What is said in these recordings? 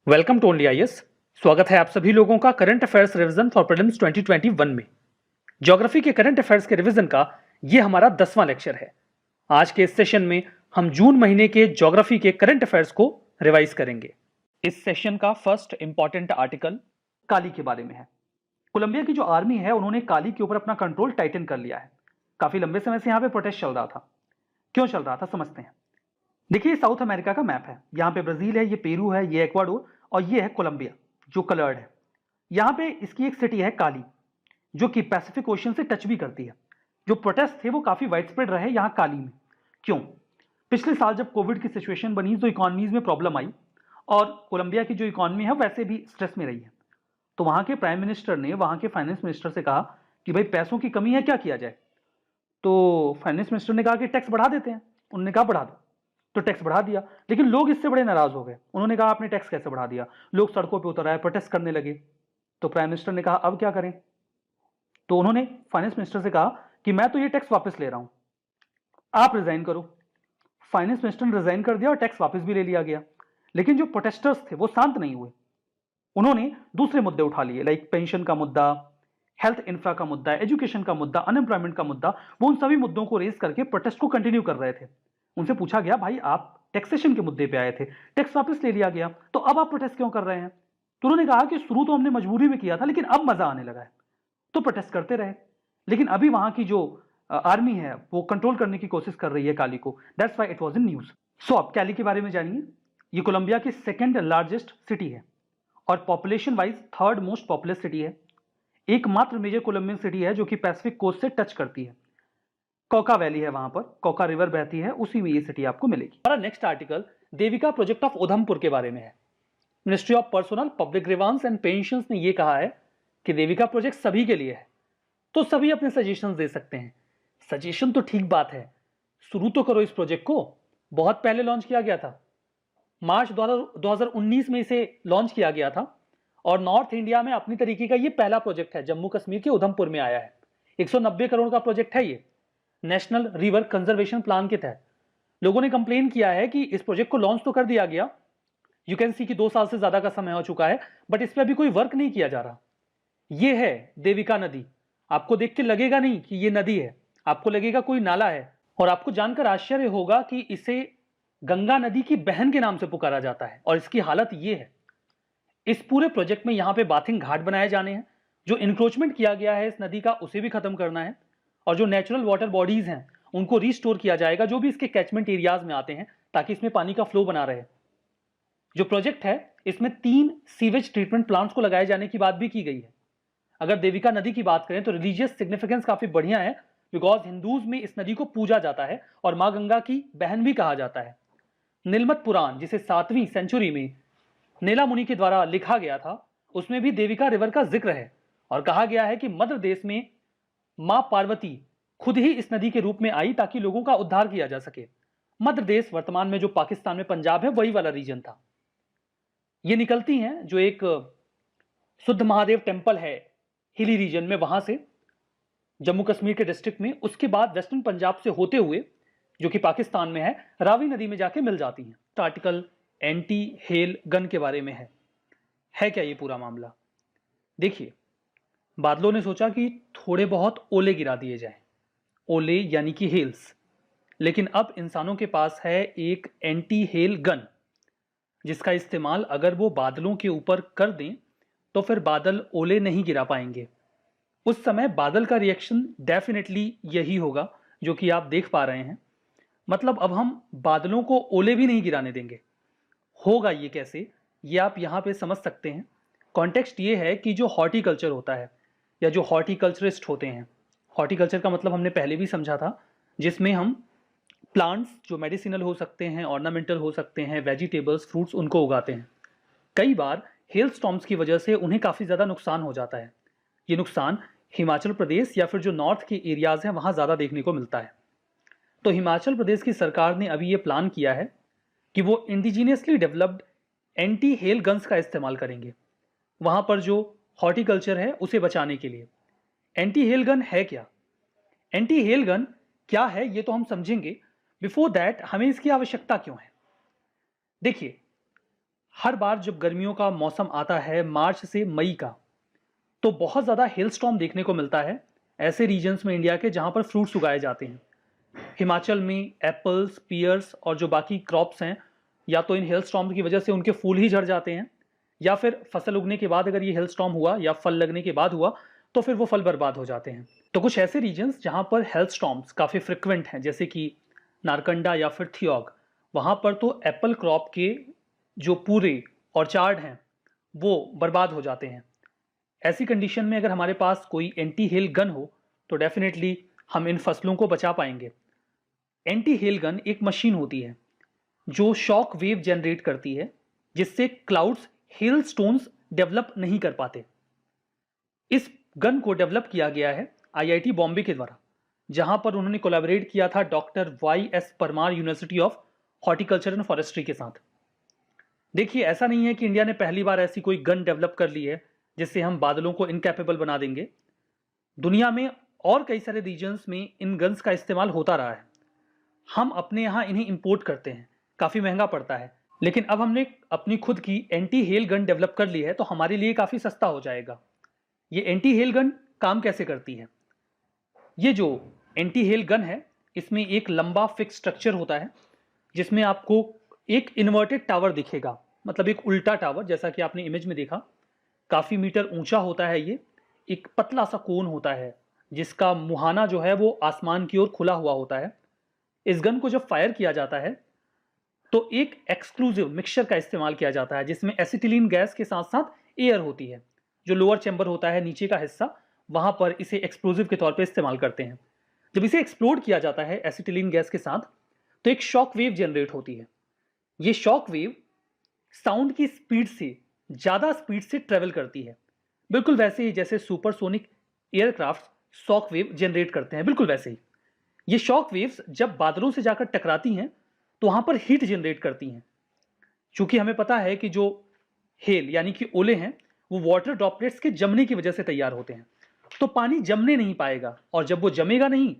Welcome to only IAS. स्वागत है आप सभी लोगों का current affairs revision for prelims 2021 में। ज्योग्राफी के करंट अफेयर्स के रिवीजन का ये हमारा 10वां लेक्चर है। आज के इस सेशन में हम जून महीने के ज्योग्राफी के करंट अफेयर्स को रिवाइज करेंगे। इस सेशन का फर्स्ट इंपॉर्टेंट आर्टिकल काली के बारे में है। कोलंबिया की जो आर्मी है उन्होंने काली के ऊपर अपना कंट्रोल टाइटन कर लिया है। काफी लंबे समय से यहाँ पे प्रोटेस्ट चल रहा था। क्यों चल रहा था समझते हैं। देखिए ये साउथ अमेरिका का मैप है। यहाँ पे ब्राजील है, ये पेरू है, ये इक्वाडोर और ये है कोलंबिया जो कलर्ड है। यहाँ पे इसकी एक सिटी है काली जो कि पैसिफिक ओशन से टच भी करती है। जो प्रोटेस्ट थे वो काफी वाइड स्प्रेड रहे यहाँ काली में। क्यों? पिछले साल जब कोविड की सिचुएशन बनी तो इकोनॉमीज में प्रॉब्लम आई और कोलंबिया की जो इकोनॉमी है वैसे भी स्ट्रेस में रही है। तो वहां के प्राइम मिनिस्टर ने वहां के फाइनेंस मिनिस्टर से कहा कि भाई पैसों की कमी है, क्या किया जाए। तो फाइनेंस मिनिस्टर ने कहा कि टैक्स बढ़ा देते हैं। उन्होंने कहा बढ़ा दो, तो टैक्स बढ़ा दिया। लेकिन लोग इससे बड़े नाराज हो गए। उन्होंने कहा आपने टैक्स कैसे बढ़ा दिया। लोग सड़कों पे उतर आए, प्रोटेस्ट करने लगे। तो प्राइम मिनिस्टर ने कहा अब क्या करें। तो उन्होंने फाइनेंस मिनिस्टर से कहा कि मैं तो ये टैक्स वापस ले रहा हूं, आप रिजाइन करो। फाइनेंस मिनिस्टर ने रिजाइन कर दिया और टैक्स वापस भी ले लिया गया। लेकिन जो प्रोटेस्टर्स थे वो शांत नहीं हुए। उन्होंने दूसरे मुद्दे उठा लिए, लाइक पेंशन का मुद्दा, हेल्थ इंफ्रा का मुद्दा, एजुकेशन का मुद्दा, अनएम्प्लॉयमेंट का मुद्दा। वो उन सभी मुद्दों को रेज करके प्रोटेस्ट को कंटिन्यू कर रहे थे। उनसे पूछा गया भाई आप टैक्सेशन के मुद्दे पे आए थे, टैक्स वापस ले लिया गया, तो अब आप प्रोटेस्ट क्यों कर रहे हैं। तो उन्होंने कहा कि शुरू तो हमने मजबूरी में किया था लेकिन अब मजा आने लगा है, तो प्रोटेस्ट करते रहे। लेकिन अभी वहां की जो आर्मी है वो कंट्रोल करने की कोशिश कर रही है काली को। That's why it was in news. So आप काली के बारे में जानिए। ये कोलंबिया की सेकेंड लार्जेस्ट सिटी है और population wise third most populous city है। एकमात्र मेजर कोलंबियन सिटी है जो कि पैसिफिक कोस्ट से टच करती है। कोका वैली है, वहां पर कोका रिवर बहती है, उसी में ये सिटी आपको मिलेगी। हमारा next article Devika project of Udhampur के बारे में है। Ministry of personnel public grievance and pensions ने यह कहा है कि देविका प्रोजेक्ट सभी के लिए है, तो सभी अपने सजेशंस दे सकते हैं। सजेशन तो ठीक बात है, शुरू तो करो इस प्रोजेक्ट को। बहुत पहले लॉन्च किया गया था, मार्च 2019 में इसे लॉन्च किया गया था और नॉर्थ इंडिया में अपनी तरीके का ये पहला प्रोजेक्ट है। जम्मू कश्मीर के उधमपुर में आया है। 190 करोड़ का प्रोजेक्ट है ये, नेशनल रिवर कंजर्वेशन प्लान के तहत। लोगों ने कंप्लेन किया है कि इस प्रोजेक्ट को लॉन्च तो कर दिया गया, यू कैन सी कि 2 साल से ज्यादा का समय हो चुका है, बट इस पर अभी कोई वर्क नहीं किया जा रहा। ये है देविका नदी। आपको देख के लगेगा नहीं कि ये नदी है, आपको लगेगा कोई नाला है। और आपको जानकर आश्चर्य होगा कि इसे गंगा नदी की बहन के नाम से पुकारा जाता है। और इसकी हालत ये है, इस पूरे प्रोजेक्ट में यहां पे बाथिंग घाट बनाए जाने हैं। जो इंक्रोचमेंट किया गया है इस नदी का उसे भी खत्म करना है और जो नेचुरल वाटर बॉडीज हैं उनको रिस्टोर किया जाएगा जो भी इसके कैचमेंट एरियाज में आते हैं, ताकि इसमें पानी का फ्लो बना रहे। जो प्रोजेक्ट है इसमें 3 सीवेज ट्रीटमेंट प्लांट्स को लगाए जाने की बात भी की गई है। अगर देविका नदी की बात करें तो रिलीजियस सिग्निफिकेंस काफी बढ़िया है, बिकॉज हिंदूज में इस नदी को पूजा जाता है और मां गंगा की बहन भी कहा जाता है। नीलमत पुराण जिसे 7वीं सेंचुरी में नेला मुनि के द्वारा लिखा गया था, उसमें भी देविका रिवर का जिक्र है और कहा गया है कि मध्य देश में मां पार्वती खुद ही इस नदी के रूप में आई ताकि लोगों का उद्धार किया जा सके। मध्य देश वर्तमान में जो पाकिस्तान में पंजाब है वही वाला रीजन था। ये निकलती हैं जो एक शुद्ध महादेव टेम्पल है हिली रीजन में, वहां से जम्मू कश्मीर के डिस्ट्रिक्ट में, उसके बाद वेस्टर्न पंजाब से होते हुए जो कि पाकिस्तान में है, रावी नदी में जाके मिल जाती हैं। तो आर्टिकल एंटी हेल गन के बारे में है क्या ये पूरा मामला। देखिए, बादलों ने सोचा कि थोड़े बहुत ओले गिरा दिए जाएं, ओले यानी कि हेल्स। लेकिन अब इंसानों के पास है एक एंटी हेल गन जिसका इस्तेमाल अगर वो बादलों के ऊपर कर दें तो फिर बादल ओले नहीं गिरा पाएंगे। उस समय बादल का रिएक्शन डेफिनेटली यही होगा जो कि आप देख पा रहे हैं। मतलब अब हम बादलों को ओले भी नहीं गिराने देंगे। होगा ये कैसे, ये आप यहाँ पे समझ सकते हैं। कॉन्टेक्स्ट ये है कि जो हॉर्टिकल्चर होता है या जो हॉर्टिकल्चरिस्ट होते हैं, हॉर्टिकल्चर का मतलब हमने पहले भी समझा था, जिसमें हम प्लांट्स जो मेडिसिनल हो सकते हैं, ऑर्नामेंटल हो सकते हैं, वेजिटेबल्स, फ्रूट्स, उनको उगाते हैं। कई बार हेल स्टॉर्म्स की वजह से उन्हें काफ़ी ज़्यादा नुकसान हो जाता है। ये नुकसान हिमाचल प्रदेश या फिर जो नॉर्थ के एरियाज़ हैं वहाँ ज़्यादा देखने को मिलता है। तो हिमाचल प्रदेश की सरकार ने अभी ये प्लान किया है कि वो indigenously developed anti hail guns का इस्तेमाल करेंगे वहाँ पर जो हॉर्टिकल्चर है उसे बचाने के लिए। एंटी हेल गन है क्या, एंटी हेल गन क्या है ये तो हम समझेंगे। बिफोर दैट हमें इसकी आवश्यकता क्यों है। देखिए, हर बार जब गर्मियों का मौसम आता है मार्च से मई का, तो बहुत ज़्यादा हेल स्टॉर्म देखने को मिलता है ऐसे रीजन्स में इंडिया के जहाँ पर फ्रूट्स उगाए जाते हैं। हिमाचल में एप्पल्स, पियर्स और जो बाकी क्रॉप्स हैं, या तो इन हेल स्टॉर्म की वजह से उनके फूल ही झड़ जाते हैं, या फिर फसल उगने के बाद अगर ये हेल स्टॉर्म हुआ या फल लगने के बाद हुआ तो फिर वो फल बर्बाद हो जाते हैं। तो कुछ ऐसे रीजन्स जहाँ पर हेल स्टॉर्म्स काफ़ी फ्रिक्वेंट हैं, जैसे कि नारकंडा या फिर थियोग, वहाँ पर तो एप्पल क्रॉप के जो पूरे ऑर्चार्ड हैं वो बर्बाद हो जाते हैं। ऐसी कंडीशन में अगर हमारे पास कोई एंटी हेल गन हो तो डेफिनेटली हम इन फसलों को बचा पाएंगे। एंटी हेल गन एक मशीन होती है जो शॉक वेव जनरेट करती है, जिससे क्लाउड्स हेल स्टोन्स डेवलप नहीं कर पाते। इस गन को डेवलप किया गया है आईआईटी बॉम्बे के द्वारा, जहां पर उन्होंने कोलैबोरेट किया था doctor YS Parmar university of horticulture and forestry के साथ। देखिए, ऐसा नहीं है कि इंडिया ने पहली बार ऐसी कोई गन डेवलप कर ली है जिससे हम बादलों को इनकैपेबल बना देंगे। दुनिया में और कई सारे रीजन्स में इन गन्स का इस्तेमाल होता रहा है। हम अपने यहाँ इन्हें इंपोर्ट करते हैं, काफ़ी महंगा पड़ता है, लेकिन अब हमने अपनी खुद की एंटी हेल गन डेवलप कर ली है तो हमारे लिए काफ़ी सस्ता हो जाएगा। ये एंटी हेल गन काम कैसे करती है? ये जो एंटी हेल गन है, इसमें एक लंबा फिक्स स्ट्रक्चर होता है जिसमें आपको एक इन्वर्टेड टावर दिखेगा, मतलब एक उल्टा टावर, जैसा कि आपने इमेज में देखा। काफ़ी मीटर ऊंचा होता है ये, एक पतला सा कोन होता है जिसका मुहाना जो है वो आसमान की ओर खुला हुआ होता है। इस गन को जब फायर किया जाता है तो एक एक्सक्लूसिव मिक्सचर का इस्तेमाल किया जाता है जिसमें एसिटिलीन गैस के साथ साथ एयर होती है। जो लोअर चैम्बर होता है, नीचे का हिस्सा, वहां पर इसे एक्सप्लोजिव के तौर पे इस्तेमाल करते हैं। जब इसे एक्सप्लोड किया जाता है एसिटिलीन गैस के साथ तो एक शॉक वेव जनरेट होती है। ये शॉक वेव साउंड की स्पीड से ज़्यादा स्पीड से ट्रेवल करती है, बिल्कुल वैसे ही जैसे supersonic aircraft shock wave generate करते हैं, बिल्कुल वैसे ही। ये शॉक वेव्स जब बादलों से जाकर टकराती हैं तो वहां पर हीट जनरेट करती हैं। चूंकि हमें पता है कि जो हेल यानी कि ओले हैं वो वाटर ड्रॉपलेट्स के जमने की वजह से तैयार होते हैं, तो पानी जमने नहीं पाएगा, और जब वो जमेगा नहीं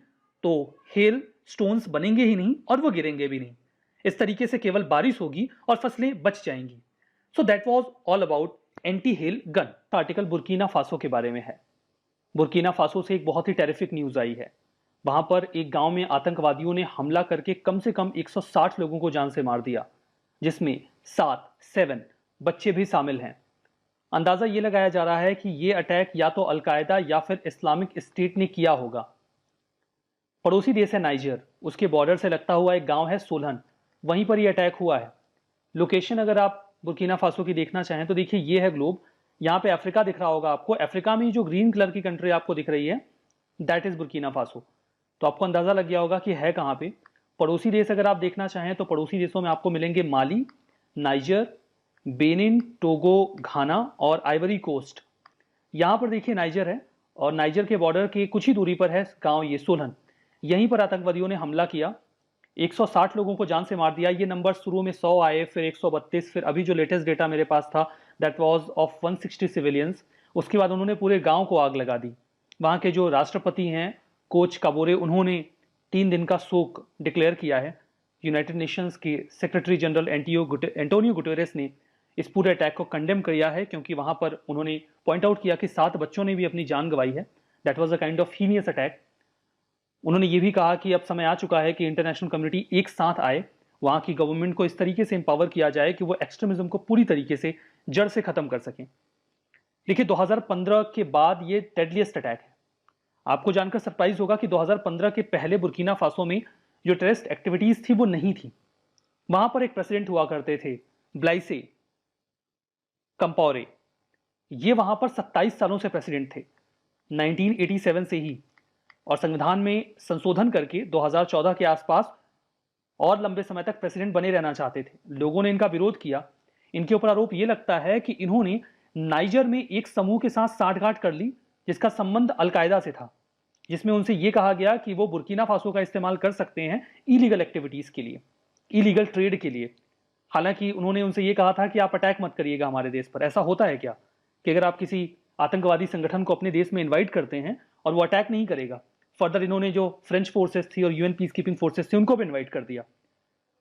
तो हेल स्टोन्स बनेंगे ही नहीं और वो गिरेंगे भी नहीं। इस तरीके से केवल बारिश होगी और फसलें बच जाएंगी। So that was all about anti hail gun. Article Burkina Faso के बारे में है। बुर्किना फासो से एक बहुत ही टेरिफिक न्यूज आई है। वहां पर एक गांव में आतंकवादियों ने हमला करके कम से कम 160 लोगों को जान से मार दिया, जिसमें 7 बच्चे भी शामिल हैं। अंदाजा ये लगाया जा रहा है कि ये अटैक या तो अलकायदा या फिर इस्लामिक स्टेट ने किया होगा। पड़ोसी देश है नाइजर, उसके बॉर्डर से लगता हुआ एक गांव है सोलहन, वहीं पर यह अटैक हुआ है। लोकेशन अगर आप बुर्किना फासो की देखना चाहें तो देखिए, ये है ग्लोब। यहाँ पे अफ्रीका दिख रहा होगा आपको। अफ्रीका में जो ग्रीन कलर की कंट्री आपको दिख रही है, दैट इज बुर्किना फासो। तो आपको अंदाजा लग गया होगा कि है कहाँ पे। पड़ोसी देश अगर आप देखना चाहें तो पड़ोसी देशों में आपको मिलेंगे माली, नाइजर, बेनिन, टोगो, घाना और आइवरी कोस्ट। यहाँ पर देखिए नाइजर है, और नाइजर के बॉर्डर के कुछ ही दूरी पर है गांव ये सोलहन। यहीं पर आतंकवादियों ने हमला किया, 160 लोगों को जान से मार दिया। ये नंबर शुरू में 100 आए, फिर 132, फिर अभी जो लेटेस्ट डेटा मेरे पास था दैट वाज ऑफ 160 सिविलियंस। उसके बाद उन्होंने पूरे गांव को आग लगा दी। वहाँ के जो राष्ट्रपति हैं कोच काबोरे, उन्होंने 3 दिन का शोक डिक्लेयर किया है। यूनाइटेड नेशंस के सेक्रेटरी जनरल एंटोनियो गुटेरेस ने इस पूरे अटैक को कंडेम किया है, क्योंकि वहां पर उन्होंने पॉइंट आउट किया कि 7 बच्चों ने भी अपनी जान गंवाई है। That was a kind of heinous attack. उन्होंने ये भी कहा कि अब समय आ चुका है कि इंटरनेशनल कम्युनिटी एक साथ आए, वहां की गवर्नमेंट को इस तरीके से एम्पावर किया जाए कि वो एक्सट्रीमिज्म को पूरी तरीके से जड़ से खत्म कर सकें। देखिए, 2015 के बाद ये डेडलीस्ट अटैक है। आपको जानकर सरप्राइज होगा कि 2015 के पहले बुर्किना फासो में जो टेररिस्ट एक्टिविटीज थी वो नहीं थी। वहां पर एक प्रेसिडेंट हुआ करते थे, ब्लाइसे कंपाओरे। ये वहां पर 27 सालों से प्रेसिडेंट थे, 1987 से ही, और संविधान में संशोधन करके 2014 के आसपास और लंबे समय तक प्रेसिडेंट बने रहना चाहते थे। लोगों ने इनका विरोध किया। इनके ऊपर आरोप यह लगता है कि इन्होंने नाइजर में एक समूह के साथ साठगांठ कर ली जिसका संबंध अलकायदा से था, जिसमें उनसे यह कहा गया कि वो बुर्किना फासो का इस्तेमाल कर सकते हैं इलीगल एक्टिविटीज के लिए, इलीगल ट्रेड के लिए। हालांकि उन्होंने उनसे यह कहा था कि आप अटैक मत करिएगा हमारे देश पर। ऐसा होता है क्या कि अगर आप किसी आतंकवादी संगठन को अपने देश में इन्वाइट करते हैं और वो अटैक नहीं करेगा? फर्दर इन्होंने जो फ्रेंच फोर्सेस थी और यूएन पीस कीपिंग फोर्सेस थी उनको भी इन्वाइट कर दिया।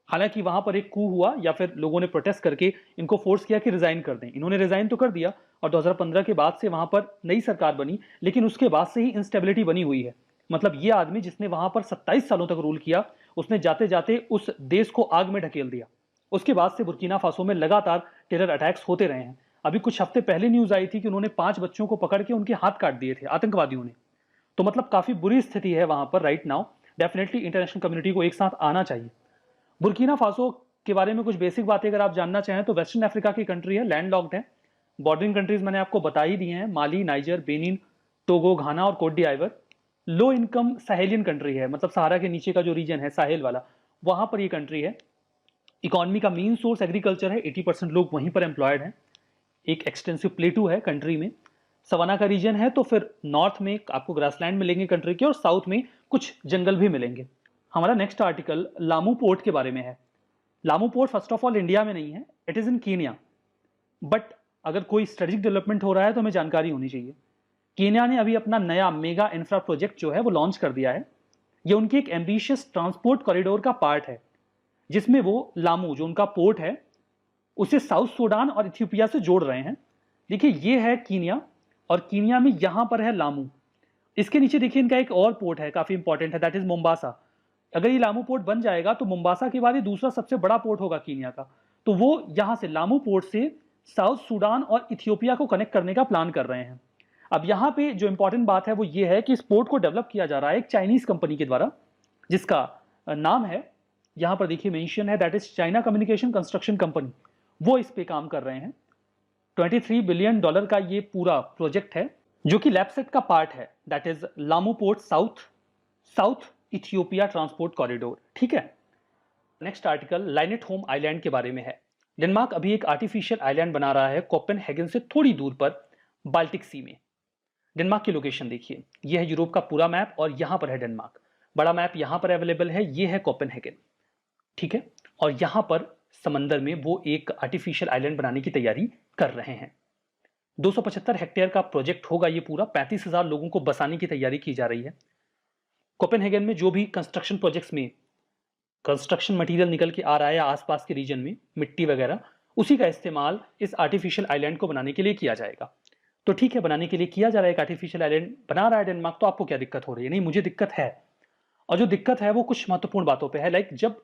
हालांकि वहां पर एक कू हुआ या फिर लोगों ने प्रोटेस्ट करके इनको फोर्स किया कि रिजाइन कर दें। इन्होंने रिजाइन तो कर दिया और 2015 के बाद से वहां पर नई सरकार बनी, लेकिन उसके बाद से ही इंस्टेबिलिटी बनी हुई है। मतलब ये आदमी जिसने वहां पर 27 सालों तक रूल किया, उसने जाते जाते उस देश को आग में ढकेल दिया। उसके बाद से बुर्किना फासो में लगातार टेरर अटैक्स होते रहे हैं। अभी कुछ हफ्ते पहले न्यूज आई थी कि उन्होंने 5 बच्चों को पकड़ के उनके हाथ काट दिए थे आतंकवादियों ने। तो मतलब काफी बुरी स्थिति है वहां पर right now. Definitely international community को एक साथ आना चाहिए। बुर्किना फासो के बारे में कुछ बेसिक बातें अगर आप जानना चाहें तो वेस्टर्न अफ्रीका की कंट्री है, लैंड लॉक्ड है। बॉर्डरिंग कंट्रीज मैंने आपको बता ही दी हैं, Mali, Niger, Benin, Togo, Ghana और Cote d'Ivoire. Low income Sahelian country है, मतलब सहारा के नीचे का जो रीजन है साहेल वाला, वहां पर ये कंट्री है। इकोनॉमी का मेन सोर्स एग्रीकल्चर है, 80% लोग वहीं पर एम्प्लॉयड हैं। एक एक्सटेंसिव प्लेटू है कंट्री में, सवाना का रीजन है, तो फिर नॉर्थ में आपको ग्रासलैंड मिलेंगे कंट्री के, और साउथ में कुछ जंगल भी मिलेंगे। हमारा नेक्स्ट आर्टिकल लामू पोर्ट के बारे में है। Lamu port first of all India में नहीं है, it is in Kenya. But अगर कोई स्ट्रेटेजिक डेवलपमेंट हो रहा है तो हमें जानकारी होनी चाहिए। कीनिया ने अभी अपना नया मेगा इंफ्रा प्रोजेक्ट जो है वो लॉन्च कर दिया है। ये उनकी एक एम्बिशियस ट्रांसपोर्ट कॉरिडोर का पार्ट है, जिसमें वो लामू जो उनका पोर्ट है उसे साउथ सूडान और इथियोपिया से जोड़ रहे हैं। देखिए ये है कीनिया, और कीनिया में यहां पर है लामू। इसके नीचे देखिए इनका एक और पोर्ट है, काफी इंपॉर्टेंट है, दैट इज मोम्बासा। अगर ये लामू पोर्ट बन जाएगा तो मोम्बासा के बाद ये दूसरा सबसे बड़ा पोर्ट होगा कीनिया का। तो वो यहां से लामू पोर्ट से साउथ सूडान और इथियोपिया को कनेक्ट करने का प्लान कर रहे हैं। अब यहां पे जो इंपॉर्टेंट बात है वो ये है कि इस पोर्ट को डेवलप किया जा रहा है एक चाइनीज कंपनी के द्वारा, जिसका नाम है, यहां पर देखिए मेंशन है, that is China communication construction company. वो इस पे काम कर रहे हैं। $23 बिलियन का ये पूरा प्रोजेक्ट है, जो कि लैपसेट का पार्ट है, that is Lamu port south Ethiopia transport corridor. ठीक है। नेक्स्ट आर्टिकल लाइनेट होम आइलैंड के बारे में है। डेनमार्क अभी एक आर्टिफिशियल आइलैंड बना रहा है कोपेनहेगन से थोड़ी दूर पर, बाल्टिक सी में। डेनमार्क की लोकेशन देखिए, यह है यूरोप का पूरा मैप और यहां पर है डेनमार्क। बड़ा मैप यहां पर अवेलेबल है, यह है कोपेनहेगन। ठीक है। और यहां पर समंदर में वो एक आर्टिफिशियल आइलैंड बनाने की तैयारी कर रहे हैं। 275 हेक्टेयर का प्रोजेक्ट होगा ये पूरा, 35,000 लोगों को बसाने की तैयारी की जा रही है। कोपेनहेगन में जो भी कंस्ट्रक्शन प्रोजेक्ट्स में कंस्ट्रक्शन मटेरियल निकल के आ रहा है आसपास के रीजन में, मिट्टी वगैरह, उसी का इस्तेमाल इस आर्टिफिशियल आइलैंड को बनाने के लिए किया जाएगा। तो ठीक है, बनाने के लिए किया जा रहा है, एक आर्टिफिशियल आइलैंड बना रहा है डेनमार्क, तो आपको क्या दिक्कत हो रही है? नहीं, मुझे दिक्कत है। और जो दिक्कत है वो कुछ महत्वपूर्ण बातों पर है। लाइक जब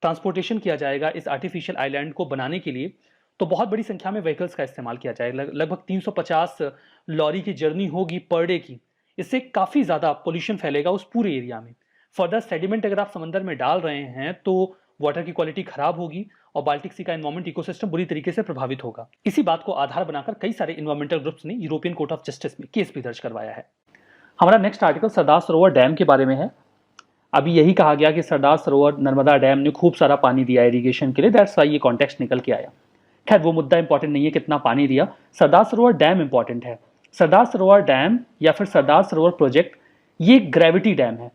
ट्रांसपोर्टेशन किया जाएगा इस आर्टिफिशियल आइलैंड को बनाने के लिए, तो बहुत बड़ी संख्या में व्हीकल्स का इस्तेमाल किया जाएगा। लगभग 350 लॉरी की जर्नी होगी पर डे की। इससे काफ़ी ज़्यादा पोल्यूशन फैलेगा उस पूरे एरिया में। फर्दर सेडिमेंट अगर आप समंदर में डाल रहे हैं तो वाटर की क्वालिटी खराब होगी और बाल्टिक सी का एनवायरमेंट इकोसिस्टम बुरी तरीके से प्रभावित होगा। इसी बात को आधार बनाकर कई सारे इन्वायरमेंटल ग्रुप्स ने यूरोपियन कोर्ट ऑफ जस्टिस में केस भी दर्ज करवाया है। हमारा next article Sardar Sarovar dam के बारे में है। अभी यही कहा गया कि सरदार सरोवर नर्मदा डैम ने खूब सारा पानी दिया इरिगेशन के लिए, दैट्स वाई ये कॉन्टेक्स्ट निकल के आया। खैर वो मुद्दा इंपॉर्टेंट नहीं है कितना पानी दिया, सरदार सरोवर डैम इंपॉर्टेंट है। सरदार सरोवर डैम या फिर सरदार सरोवर प्रोजेक्ट ये ग्रेविटी डैम है,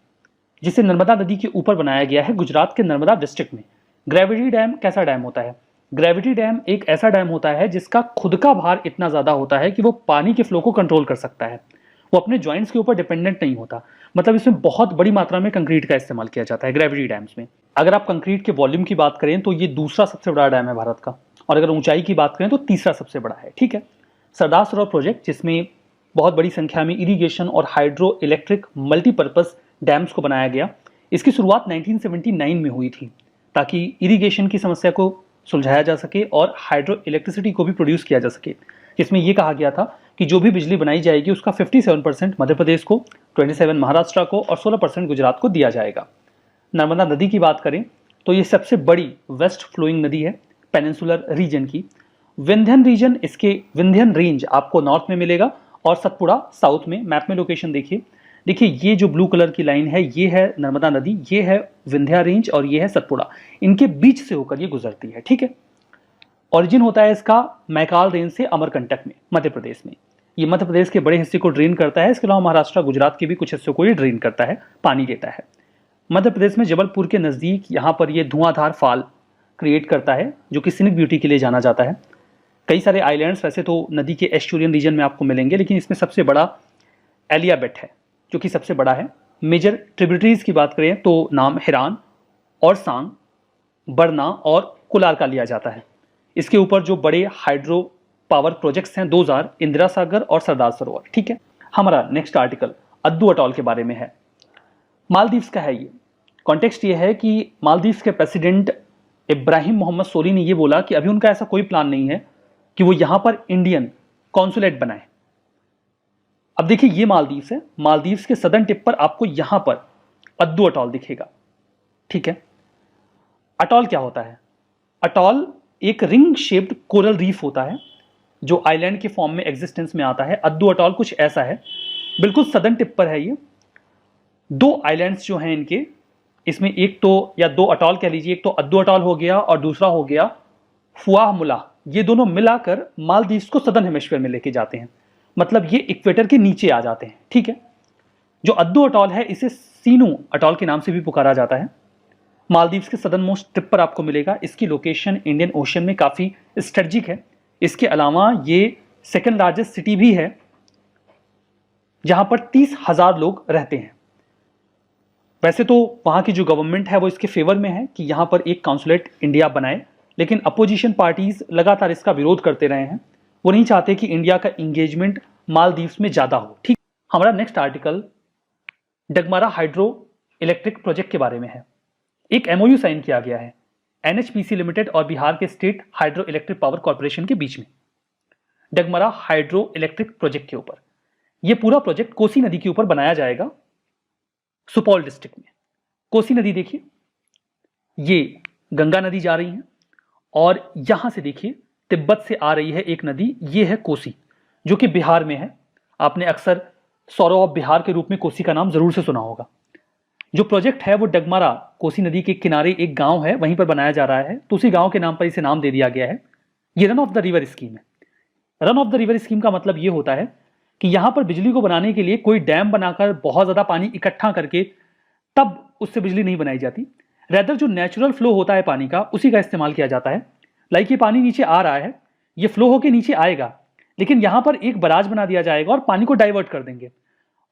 जिसे नर्मदा नदी के ऊपर बनाया गया है गुजरात के नर्मदा डिस्ट्रिक्ट में। ग्रेविटी डैम कैसा डैम होता है? ग्रेविटी डैम एक ऐसा डैम होता है जिसका खुद का भार इतना ज्यादा होता है कि वो पानी के फ्लो को कंट्रोल कर सकता है। वो अपने जॉइंट्स के ऊपर डिपेंडेंट नहीं होता। मतलब इसमें बहुत बड़ी मात्रा में कंक्रीट का इस्तेमाल किया जाता है ग्रेविटी डैम्स में। अगर आप कंक्रीट के वॉल्यूम की बात करें तो ये दूसरा सबसे बड़ा डैम है भारत का, और अगर ऊंचाई की बात करें तो तीसरा सबसे बड़ा है। ठीक है। सरदार सरोवर प्रोजेक्ट जिसमें बहुत बड़ी संख्या में इरिगेशन और हाइड्रो इलेक्ट्रिक मल्टीपर्पज डैम्स को बनाया गया, इसकी शुरुआत 1979 में हुई थी, ताकि इरिगेशन की समस्या को सुलझाया जा सके और हाइड्रो इलेक्ट्रिसिटी को भी प्रोड्यूस किया जा सके। जिसमें यह कहा गया था कि जो भी बिजली बनाई जाएगी उसका 57% मध्य प्रदेश को, 27% महाराष्ट्र को और 16% गुजरात को दिया जाएगा। नर्मदा नदी की बात करें तो ये सबसे बड़ी वेस्ट फ्लोइंग नदी है पेनिनसुलर रीजन की। विंध्यन रीजन, इसके विंध्यन रेंज आपको नॉर्थ में मिलेगा और सतपुड़ा साउथ में। मैप में लोकेशन देखिए, ये जो ब्लू कलर की लाइन है ये है नर्मदा नदी, ये है विंध्या रेंज और ये है सतपुड़ा। इनके बीच से होकर ये गुजरती है। ठीक है। ओरिजिन होता है इसका मैकाल रेंज से अमरकंटक में, मध्य प्रदेश में। ये मध्य प्रदेश के बड़े हिस्से को ड्रेन करता है। इसके अलावा महाराष्ट्र, गुजरात के भी कुछ हिस्सों को ये ड्रेन करता है, पानी देता है। मध्य प्रदेश में जबलपुर के नज़दीक यहाँ पर ये धुआंधार फाल क्रिएट करता है, जो कि सीनिक ब्यूटी के लिए जाना जाता है। कई सारे आइलैंड्स वैसे तो नदी के एस्चुरियन रीजन में आपको मिलेंगे, लेकिन इसमें सबसे बड़ा एलियाबेट है, जो कि सबसे बड़ा है। मेजर ट्रिब्यूटरीज की बात करें तो नाम हिरान और सांग बरना और कुलार का लिया जाता है। इसके ऊपर जो बड़े हाइड्रो पावर प्रोजेक्ट्स हैं दोज आर इंदिरा सागर और सरदार सरोवर। ठीक है, हमारा नेक्स्ट आर्टिकल अद्दू अटॉल के बारे में है। मालदीव्स का है ये। कॉन्टेक्स्ट ये है कि मालदीव्स के प्रेसिडेंट इब्राहिम मोहम्मद सोली ने ये बोला कि अभी उनका ऐसा कोई प्लान नहीं है कि वो यहां पर इंडियन कॉन्सुलेट बनाए। अब देखिए ये मालदीव्स है, मालदीव्स के सदर्न टिप पर आपको यहां पर अद्दू अटॉल दिखेगा। ठीक है, अटॉल क्या होता है? अटॉल एक रिंग शेप्ड कोरल रीफ होता है जो आइलैंड के फॉर्म में एग्जिस्टेंस में आता है। अद्दू अटॉल कुछ ऐसा है, बिल्कुल सदर्न टिप पर है ये। दो आइलैंड्स जो हैं इनके, इसमें एक तो या दो अटॉल कह लीजिए, एक तो अद्दू अटॉल हो गया और दूसरा हो गया फुआह मुला। ये दोनों मिलाकर मालदीव्स को सदर्न हेमिस्फीयर में लेके जाते हैं, मतलब ये इक्वेटर के नीचे आ जाते हैं। ठीक है, जो अद्दू अटॉल है इसे सीनू अटॉल के नाम से भी पुकारा जाता है। मालदीव्स के सदर्न मोस्ट टिप पर आपको मिलेगा। इसकी लोकेशन इंडियन ओशन में काफ़ी स्ट्रेटजिक है। इसके अलावा ये सेकंड लार्जेस्ट सिटी भी है जहां पर 30,000 लोग रहते हैं। वैसे तो वहां की जो गवर्नमेंट है वो इसके फेवर में है कि यहां पर एक काउंसुलेट इंडिया बनाए, लेकिन अपोजिशन पार्टीज लगातार इसका विरोध करते रहे हैं। वो नहीं चाहते कि इंडिया का इंगेजमेंट मालदीव्स में ज़्यादा हो। ठीक, हमारा next article Dagmara hydro electric project के बारे में है। एक एमओयू साइन किया गया है एनएचपीसी लिमिटेड और बिहार के state hydro electric power corporation के बीच में डगमारा हाइड्रो इलेक्ट्रिक प्रोजेक्ट के ऊपर। यह पूरा प्रोजेक्ट कोसी नदी के ऊपर बनाया जाएगा सुपौल डिस्ट्रिक्ट में। कोसी नदी देखिए, ये गंगा नदी जा रही है और यहां से देखिए तिब्बत से आ रही है एक नदी, ये है कोसी, जो कि बिहार में है। आपने अक्सर सौरव ऑफ बिहार के रूप में कोसी का नाम जरूर से सुना होगा। जो प्रोजेक्ट है वो डगमारा कोसी नदी के किनारे एक गांव है, वहीं पर बनाया जा रहा है, तो उसी गांव के नाम पर इसे नाम दे दिया गया है। ये run of the river scheme है। Run of the river scheme का मतलब ये होता है कि यहां पर बिजली को बनाने के लिए कोई डैम बनाकर बहुत ज्यादा पानी इकट्ठा करके तब उससे बिजली नहीं बनाई जाती। रेदर जो नेचुरल फ्लो होता है पानी का, उसी का इस्तेमाल किया जाता है। लाइक ये पानी नीचे आ रहा है, ये फ्लो होके नीचे आएगा, लेकिन यहां पर एक बराज बना दिया जाएगा और पानी को डाइवर्ट कर देंगे,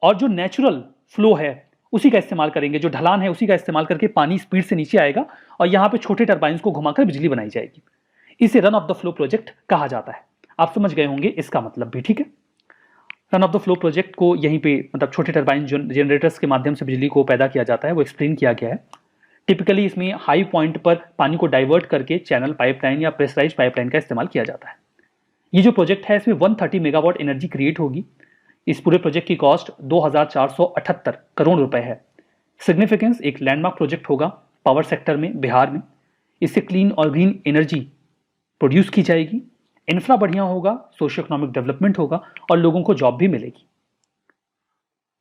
और जो नेचुरल फ्लो है उसी का इस्तेमाल करेंगे, जो ढलान है उसी का इस्तेमाल करके पानी स्पीड से नीचे आएगा और यहां पे छोटे टरबाइंस को घुमाकर बिजली बनाई जाएगी। इसे run of the flow project कहा जाता है। आप समझ गए होंगे इसका मतलब भी। ठीक है, run of the flow project को यहीं पे मतलब छोटे टरबाइन जनरेटर्स के माध्यम से बिजली को पैदा किया जाता है, वो एक्सप्लेन किया गया है। टिपिकली इसमें हाई पॉइंट पर पानी को डाइवर्ट करके चैनल पाइपलाइन या प्रेशराइज्ड पाइपलाइन का इस्तेमाल किया जाता है। ये जो प्रोजेक्ट है इसमें 130 मेगावाट एनर्जी क्रिएट होगी। इस पूरे प्रोजेक्ट की कॉस्ट 2,478 करोड़ रुपए है। सिग्निफिकेंस, एक लैंडमार्क प्रोजेक्ट होगा पावर सेक्टर में बिहार में। इससे क्लीन और ग्रीन एनर्जी प्रोड्यूस की जाएगी, इंफ्रा बढ़िया होगा, सोशियो इकोनॉमिक डेवलपमेंट होगा और लोगों को जॉब भी मिलेगी।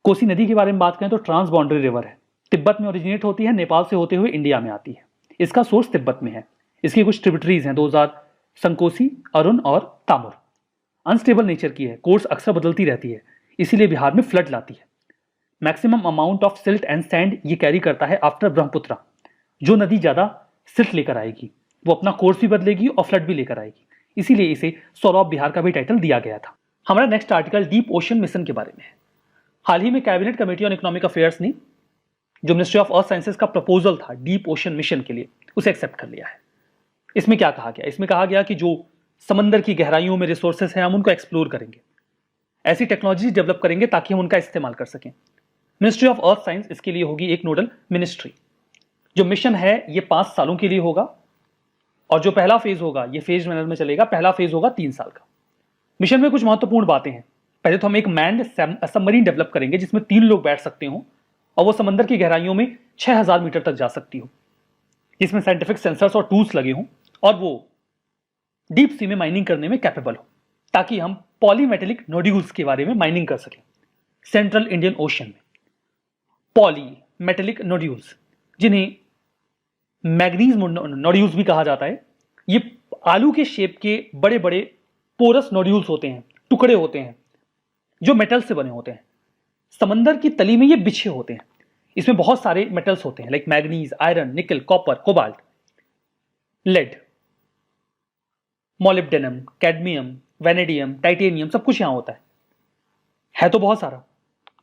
कोसी नदी के बारे में बात करें तो ट्रांस बाउंड्री रिवर है, तिब्बत में ओरिजिनेट होती है, नेपाल से होते हुए इंडिया में आती है। इसका सोर्स तिब्बत में है। इसकी कुछ ट्रिब्यूटरीज हैं, 2000 संकोसी, अरुण और तामुर। अनस्टेबल नेचर की है, कोर्स अक्सर बदलती रहती है, इसीलिए बिहार में फ्लड लाती है। Maximum amount of silt and sand ये कैरी करता है आफ्टर ब्रह्मपुत्रा। जो नदी ज्यादा सिल्ट लेकर आएगी वो अपना कोर्स भी बदलेगी और फ्लड भी लेकर आएगी, इसीलिए इसे सौरव बिहार का भी टाइटल दिया गया था। हमारा next article deep ocean mission के बारे में है। हाल ही में cabinet committee on economic affairs ने जो मिनिस्ट्री ऑफ अर्थ साइंसेज का प्रपोजल था डीप ओशन मिशन के लिए, उसे एक्सेप्ट कर लिया है। इसमें क्या कहा गया? इसमें कहा गया कि जो समंदर की गहराइयों में रिसोर्सेस हैं हम उनको एक्सप्लोर करेंगे, ऐसी टेक्नोलॉजी डेवलप करेंगे ताकि हम उनका इस्तेमाल कर सकें। मिनिस्ट्री ऑफ अर्थ साइंस इसके लिए होगी एक नोडल मिनिस्ट्री। जो मिशन है ये 5 सालों के लिए होगा और जो पहला फेज होगा ये फेज मैनर में चलेगा। पहला फेज होगा 3 साल का। मिशन में कुछ महत्वपूर्ण बातें हैं। पहले तो हम एक मैन्ड सबमरीन डेवलप करेंगे जिसमें 3 लोग बैठ सकते हो और वो समंदर की गहराइयों में 6000 मीटर तक जा सकती हो, जिसमें साइंटिफिक सेंसर्स और टूल्स लगे हों और वो डीप सी में माइनिंग करने में कैपेबल हो, ताकि हम पॉलीमेटेलिक नोड्यूल्स के बारे में माइनिंग कर सकें। सेंट्रल इंडियन ओशन में पॉलीमेटेलिक नोड्यूल्स, जिन्हें मैग्नीज नोड्यूल्स भी कहा जाता है, ये आलू के शेप के बड़े बड़े पोरस नोड्यूल्स होते हैं, टुकड़े होते हैं जो मेटल से बने होते हैं। समंदर की तली में ये बिछे होते हैं। इसमें बहुत सारे मेटल्स होते हैं like manganese, iron, nickel, copper, cobalt, lead, molybdenum, cadmium, vanadium, titanium, सब कुछ यहां होता है तो बहुत सारा,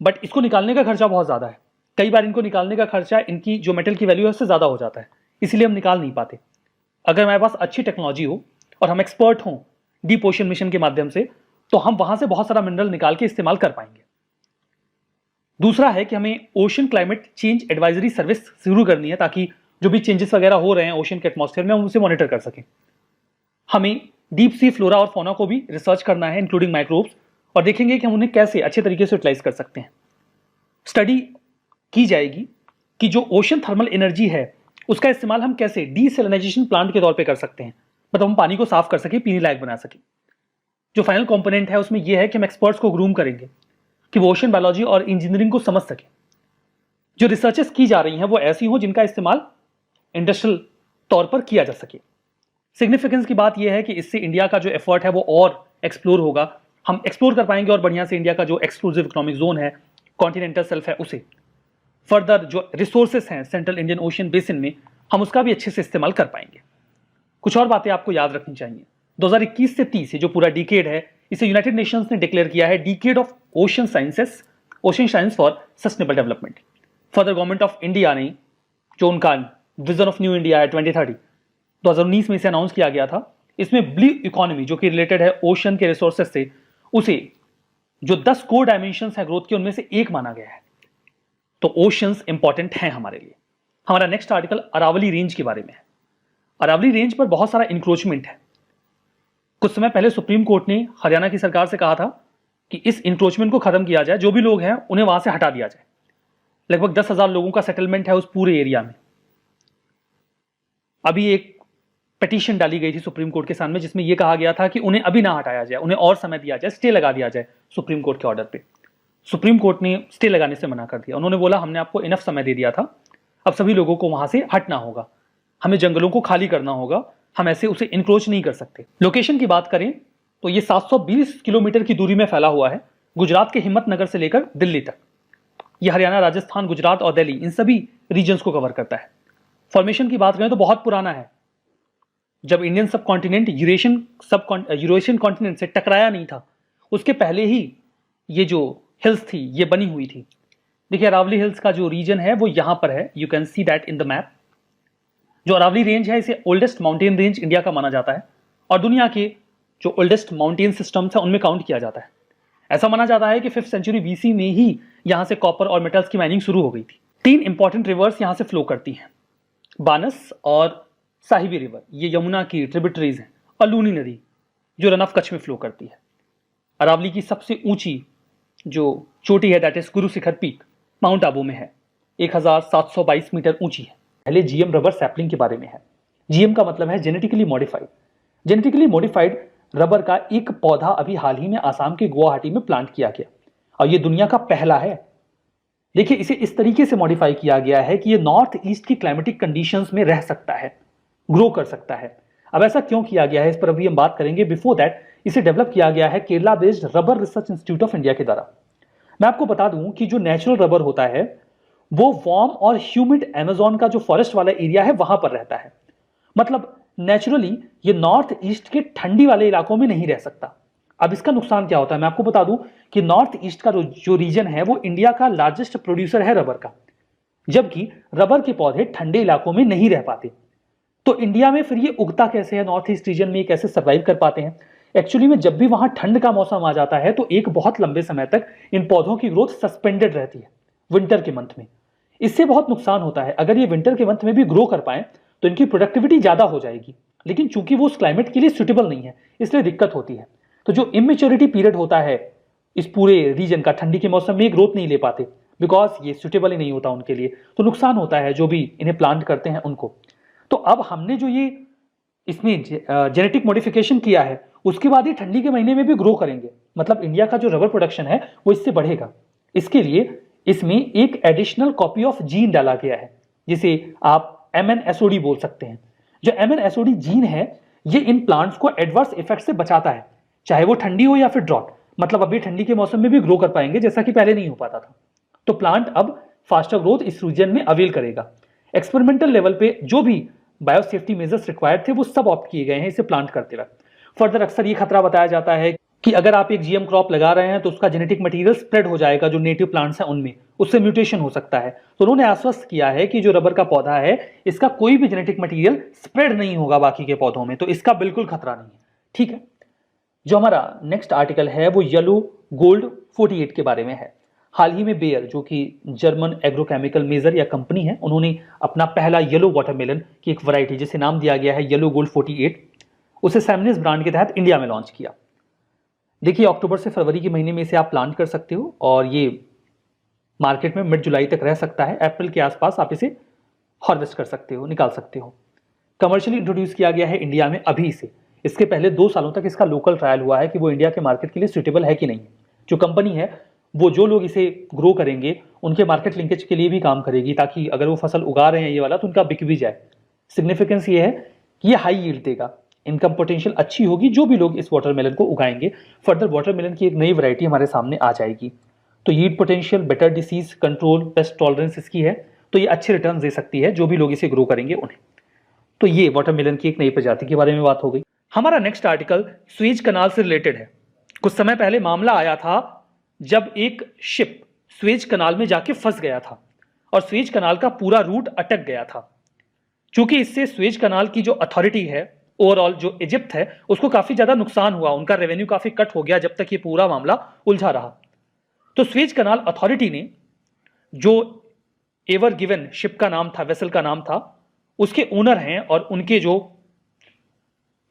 बट इसको निकालने का खर्चा बहुत ज्यादा है। कई बार इनको निकालने का खर्चा इनकी जो मेटल की वैल्यू है उससे ज्यादा हो जाता है, इसलिए हम निकाल नहीं पाते। अगर हमारे पास अच्छी टेक्नोलॉजी हो और हम एक्सपर्ट हों डीप ओशन मिशन के माध्यम से, तो हम वहां से बहुत सारा मिनरल निकाल के इस्तेमाल कर पाएंगे। दूसरा है कि हमें ocean climate change advisory service शुरू करनी है, ताकि जो भी चेंजेस वगैरह हो रहे हैं ओशन के एटमॉस्फेयर में, हम उसे मॉनिटर कर सकें। हमें डीप सी फ्लोरा और फौना को भी रिसर्च करना है, इंक्लूडिंग माइक्रोब्स, और देखेंगे कि हम उन्हें कैसे अच्छे तरीके से यूटिलाइज कर सकते हैं। स्टडी की जाएगी कि जो ओशन थर्मल एनर्जी है उसका इस्तेमाल हम कैसे डीसैलिनाइजेशन प्लांट के तौर पे कर सकते हैं, मतलब हम पानी को साफ कर सके, पीने लायक बना सके। जो फाइनल कंपोनेंट है उसमें यह है कि हम एक्सपर्ट्स को ग्रूम करेंगे कि वो ओशन बायोलॉजी और इंजीनियरिंग को समझ सके। जो रिसर्चेस की जा रही हैं वो ऐसी हों जिनका इस्तेमाल इंडस्ट्रियल तौर पर किया जा सके। सिग्निफिकेंस की बात यह है कि इससे इंडिया का जो एफर्ट है वो और एक्सप्लोर होगा, हम एक्सप्लोर कर पाएंगे और बढ़िया से इंडिया का जो एक्सक्लूसिव इकोनॉमिक जोन है, कॉन्टिनेंटल शेल्फ है, उसे फर्दर जो रिसोर्सेस हैं सेंट्रल इंडियन ओशन बेसिन में, हम उसका भी अच्छे से इस्तेमाल कर पाएंगे। कुछ और बातें आपको याद रखनी चाहिए। 2021 से 30 ये जो पूरा डिकेड है, इसे यूनाइटेड नेशंस ने डिक्लेयर किया है decade of ocean sciences, ocean science for sustainable development. Further government of India ने जो उनका विजन ऑफ न्यू इंडिया है 2030, 2019 में इसे अनाउंस किया गया था। इसमें ब्लू इकोनॉमी जो कि रिलेटेड है ओशन के रिसोर्सेज से, उसे जो 10 कोर डायमेंशंस है ग्रोथ के उनमें से एक माना गया है। तो ओशंस इंपॉर्टेंट हैं हमारे लिए। हमारा नेक्स्ट आर्टिकल अरावली रेंज के बारे में है। अरावली रेंज पर बहुत सारा इंक्रोचमेंट है। कुछ समय पहले सुप्रीम कोर्ट ने हरियाणा की सरकार से कहा था कि इस इंक्रोचमेंट को खत्म किया जाए, जो भी लोग हैं उन्हें वहां से हटा दिया जाए। लगभग 10,000 लोगों का सेटलमेंट है उस पूरे एरिया में। अभी एक पिटीशन डाली गई थी सुप्रीम कोर्ट के सामने जिसमें यह कहा गया था कि उन्हें अभी ना हटाया जाए, उन्हें और समय दिया जाए, स्टे लगा दिया जाए सुप्रीम कोर्ट के ऑर्डर पे। सुप्रीम कोर्ट ने स्टे लगाने से मना कर दिया। उन्होंने बोला हमने आपको इनफ समय दे दिया था, अब सभी लोगों को वहां से हटना होगा, हमें जंगलों को खाली करना होगा, हम ऐसे उसे इंक्रोच नहीं कर सकते। लोकेशन की बात करें तो ये 720 किलोमीटर की दूरी में फैला हुआ है, गुजरात के हिम्मतनगर से लेकर दिल्ली तक। यह हरियाणा, राजस्थान, गुजरात और दिल्ली इन सभी रीजन्स को कवर करता है। फॉर्मेशन की बात करें तो बहुत पुराना है। जब इंडियन सब कॉन्टिनेंट यूरेशियन कॉन्टिनेंट से टकराया नहीं था, उसके पहले ही ये जो हिल्स थी ये बनी हुई थी। देखिए अरावली हिल्स का जो रीजन है वो यहां पर है, you can see that in the map. जो अरावली रेंज है इसे ओल्डेस्ट माउंटेन रेंज इंडिया का माना जाता है और दुनिया के जो ओल्डेस्ट माउंटेन सिस्टम्स है उनमें काउंट किया जाता है। ऐसा माना जाता है कि 5th सेंचुरी बीसी में ही यहां से कॉपर और मेटल्स की माइनिंग शुरू हो गई थी। 3 इंपॉर्टेंट रिवर्स यहां से फ्लो करती हैं, बानस और साहिबी रिवर, ये यमुना की ट्रिब्यूटरीज हैं, और लूनी नदी जो रन ऑफ कच्छ में फ्लो करती है। अरावली की सबसे ऊंची जो चोटी है that is Guru Shikhar peak, mount Abu में है, 1722 मीटर ऊंची है। पहले जीएम रबर सैपलिंग के बारे में है। जीएम का मतलब है genetically modified. Genetically modified rubber का एक पौधा अभी हाल ही में आसाम के गुवाहाटी में प्लांट किया गया और यह दुनिया का पहला है। देखिए इसे इस तरीके से मॉडिफाई किया गया है कि यह नॉर्थ ईस्ट की क्लाइमेटिक कंडीशंस में रह सकता है, ग्रो कर सकता है। अब ऐसा क्यों किया गया है इस पर अभी हम बात करेंगे। बिफोर दैट इसे डेवलप किया गया है Kerala based rubber research institute of India के द्वारा। मैं आपको बता दूं कि जो नेचुरल रबर होता है वो वार्म और ह्यूमिड अमेज़न का जो फॉरेस्ट वाला एरिया है वहां पर रहता है। मतलब नेचुरली ये नॉर्थ ईस्ट के ठंडी वाले इलाकों में नहीं रह सकता। अब इसका नुकसान क्या होता है मैं आपको बता दूं कि नॉर्थ ईस्ट का जो रीजन है वो इंडिया का लार्जेस्ट प्रोड्यूसर है रबर का, जबकि रबर के पौधे ठंडे इलाकों में नहीं रह पाते। तो इंडिया में फिर ये उगता कैसे है, नॉर्थ ईस्ट रीजन में ये कैसे सर्वाइव कर पाते हैं। एक्चुअली में जब भी वहां ठंड का मौसम आ जाता है तो एक बहुत लंबे समय तक इन पौधों की ग्रोथ सस्पेंडेड रहती है विंटर के मंथ में। इससे बहुत नुकसान होता है। अगर ये विंटर के मंथ में भी ग्रो कर पाए तो इनकी प्रोडक्टिविटी ज्यादा हो जाएगी, लेकिन चूंकि वो उस क्लाइमेट के लिए सुटेबल नहीं है इसलिए दिक्कत होती है। तो जो इमेच्योरिटी पीरियड होता है इस पूरे रीजन का, ठंडी के मौसम में ग्रोथ नहीं ले पाते बिकॉज ये सुटेबल ही नहीं होता उनके लिए, तो नुकसान होता है जो भी इन्हें प्लांट करते हैं उनको। तो अब हमने जो ये इसमें जेनेटिक मॉडिफिकेशन किया है उसके बाद ये ठंडी के महीने में भी ग्रो करेंगे, मतलब इंडिया का जो रबर प्रोडक्शन है वो इससे बढ़ेगा। इसके लिए इसमें एक एडिशनल कॉपी ऑफ जीन डाला गया है जिसे आप MNSOD बोल सकते हैं। जो MNSOD जीन है ये इन प्लांट्स को एडवर्स इफेक्ट से बचाता है, चाहे वो ठंडी हो या फिर ड्रॉट। मतलब अभी ठंडी के मौसम में भी ग्रो कर पाएंगे जैसा कि पहले नहीं हो पाता था। तो प्लांट अब फास्टर ग्रोथ इस रीजन में अवेल करेगा। एक्सपेरिमेंटल लेवल पे जो भी बायोसेफ्टी मेजर्स रिक्वायर्ड थे वो सब ऑप्ट किए गए हैं इसे प्लांट करते वक्त। फर्दर अक्सर ये खतरा बताया जाता है कि अगर आप एक जीएम क्रॉप लगा रहे हैं तो उसका जेनेटिक मटेरियल स्प्रेड हो जाएगा, जो नेटिव प्लांट्स हैं उनमें उससे म्यूटेशन हो सकता है। तो उन्होंने आश्वस्त किया है कि जो रबर का पौधा है इसका कोई भी जेनेटिक मटेरियल स्प्रेड नहीं होगा बाकी के पौधों में, तो इसका बिल्कुल खतरा नहीं है। ठीक है, जो हमारा नेक्स्ट आर्टिकल है वो येलो गोल्ड 48 के बारे में है। हाल ही में बेयर, जो कि जर्मन एग्रोकेमिकल मेजर या कंपनी है, उन्होंने अपना पहला येलो वाटरमेलन की एक वैरायटी जिसे नाम दिया गया है येलो गोल्ड 48, उसे सैमनिस ब्रांड के तहत इंडिया में लॉन्च किया। देखिए, अक्टूबर से फरवरी के महीने में इसे आप प्लांट कर सकते हो और ये मार्केट में मिड जुलाई तक रह सकता है। अप्रैल के आसपास आप इसे हार्वेस्ट कर सकते हो, निकाल सकते हो। कमर्शियली इंट्रोड्यूस किया गया है इंडिया में अभी से। इसके पहले 2 सालों तक इसका लोकल ट्रायल हुआ है कि वो इंडिया के मार्केट के लिए सूटेबल है कि नहीं। जो कंपनी है वो जो लोग इसे ग्रो करेंगे उनके मार्केट लिंकेज के लिए भी काम करेगी, ताकि अगर वो फसल उगा रहे हैं ये वाला तो उनका बिक भी जाए। सिग्निफिकेंस ये है कि ये हाई यील्ड देगा, इनकम पोटेंशियल अच्छी होगी जो भी लोग इस वाटरमेलन को उगाएंगे। फर्दर वाटरमेलन की एक नई वैरायटी हमारे सामने आ जाएगी, तो yield potential, better disease control, paste tolerance इसकी है, तो ये अच्छे रिटर्न दे सकती है जो भी लोग इसे ग्रो करेंगे उन्हें। तो ये वाटरमेलन की एक नई प्रजाति के बारे में बात हो गई। हमारा नेक्स्ट आर्टिकल स्वेज कनाल से रिलेटेड है। कुछ समय पहले मामला आया था जब एक शिप स्वेज कनाल में जाके फंस गया था और स्वेज कनाल का पूरा रूट अटक गया था। क्योंकि इससे स्वेज कनाल की जो अथॉरिटी है, ओवरऑल जो इजिप्ट है, उसको काफी ज्यादा नुकसान हुआ, उनका रेवेन्यू काफी कट हो गया जब तक ये पूरा मामला उलझा रहा। तो स्वेज कनाल अथॉरिटी ने, जो एवर गिवन शिप का नाम था, वेसल का नाम था, उसके ओनर हैं और उनके जो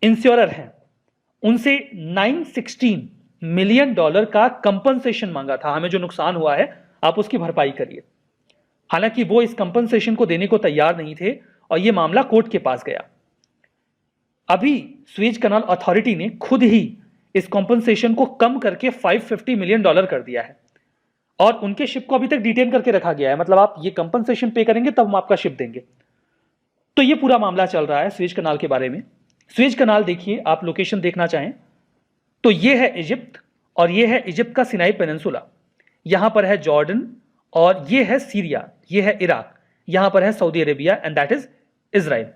इंश्योरर हैं, उनसे $916 मिलियन का कंपनसेशन मांगा था। हमें जो नुकसान हुआ है आप उसकी भरपाई करिए। हालांकि वो इस कंपनसेशन को देने को तैयार नहीं थे और यह मामला कोर्ट के पास गया। अभी स्वेज कनाल अथॉरिटी ने खुद ही इस कंपनसेशन को कम करके $550 मिलियन कर दिया है और उनके शिप को अभी तक डिटेन करके रखा गया है। मतलब आप ये कंपनसेशन पे करेंगे तब हम आपका शिप देंगे। तो ये पूरा मामला चल रहा है स्वेज कनाल के बारे में। स्वेज कनाल देखिए, आप लोकेशन देखना चाहें तो ये है इजिप्ट और ये है इजिप्ट का सिनाई पेनिनसुला, यहां पर है जॉर्डन और ये है सीरिया, ये है इराक, यहां पर है Saudi Arabia and that is Israel.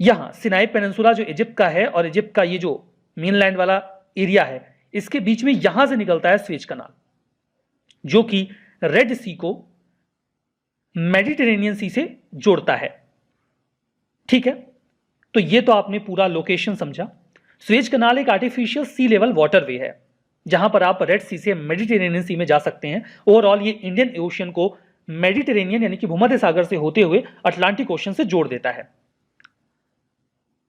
यहां सिनाई पेनिनसुला जो इजिप्ट का है और इजिप्ट का ये जो मेनलैंड वाला एरिया है, इसके बीच में यहां से निकलता है स्वेज कनाल, जो कि रेड सी को मेडिटेरेनियन सी से जोड़ता है। ठीक है, तो ये तो आपने पूरा लोकेशन समझा। स्वेज कनाल एक आर्टिफिशियल सी लेवल वाटरवे है जहां पर आप रेड सी से मेडिटेरेनियन सी में जा सकते हैं। ओवरऑल ये इंडियन ओशन को मेडिटेरेनियन यानी कि भूमध्य सागर से होते हुए अटलांटिक ओशन से जोड़ देता है।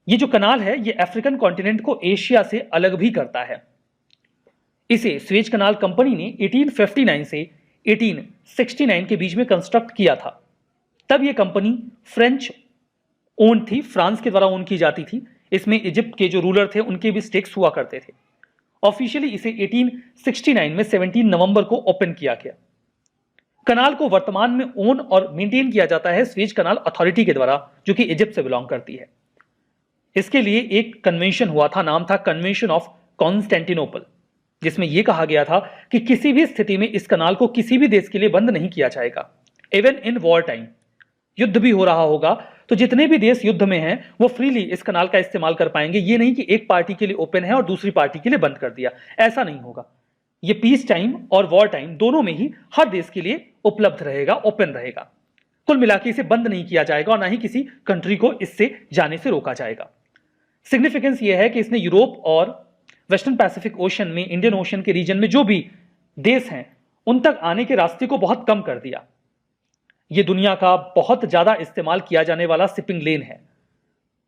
ये जो कनाल है ये अफ्रीकन कॉन्टिनेंट को एशिया से अलग भी करता है। इसे स्वेज कनाल कंपनी ने 1859 से 1869 के बीच में कंस्ट्रक्ट किया था। तब यह कंपनी फ्रेंच ओन थी, फ्रांस के द्वारा ओन की जाती थी। इसमें इजिप्ट के जो रूलर थे उनके भी स्टेक्स हुआ करते थे। ऑफिशियली इसे 1869 में 17 नवंबर को ओपन किया गया। कनाल को वर्तमान में ओन और मेंटेन किया जाता है स्वेज कनाल अथॉरिटी के द्वारा, जो कि इजिप्ट से बिलोंग करती है। इसके लिए एक कन्वेंशन हुआ था, नाम था कन्वेंशन ऑफ कॉन्स्टेंटिनोपल, जिसमें यह कहा गया था कि किसी भी स्थिति में इस कनाल को किसी भी देश के लिए बंद नहीं किया जाएगा। इवन इन वॉर टाइम, युद्ध भी हो रहा होगा तो जितने भी देश युद्ध में हैं वो फ्रीली इस कनाल का इस्तेमाल कर पाएंगे। ये नहीं कि एक पार्टी के लिए ओपन है और दूसरी पार्टी के लिए बंद कर दिया, ऐसा नहीं होगा। ये पीस टाइम और वॉर टाइम दोनों में ही हर देश के लिए उपलब्ध रहेगा, ओपन रहेगा। कुल मिलाकर इसे बंद नहीं किया जाएगा और ना ही किसी कंट्री को इससे जाने से रोका जाएगा। सिग्निफिकेंस यह है कि इसने यूरोप और वेस्टर्न पैसिफिक ओशन में, इंडियन ओशन के रीजन में जो भी देश हैं उन तक आने के रास्ते को बहुत कम कर दिया। यह दुनिया का बहुत ज्यादा इस्तेमाल किया जाने वाला शिपिंग लेन है।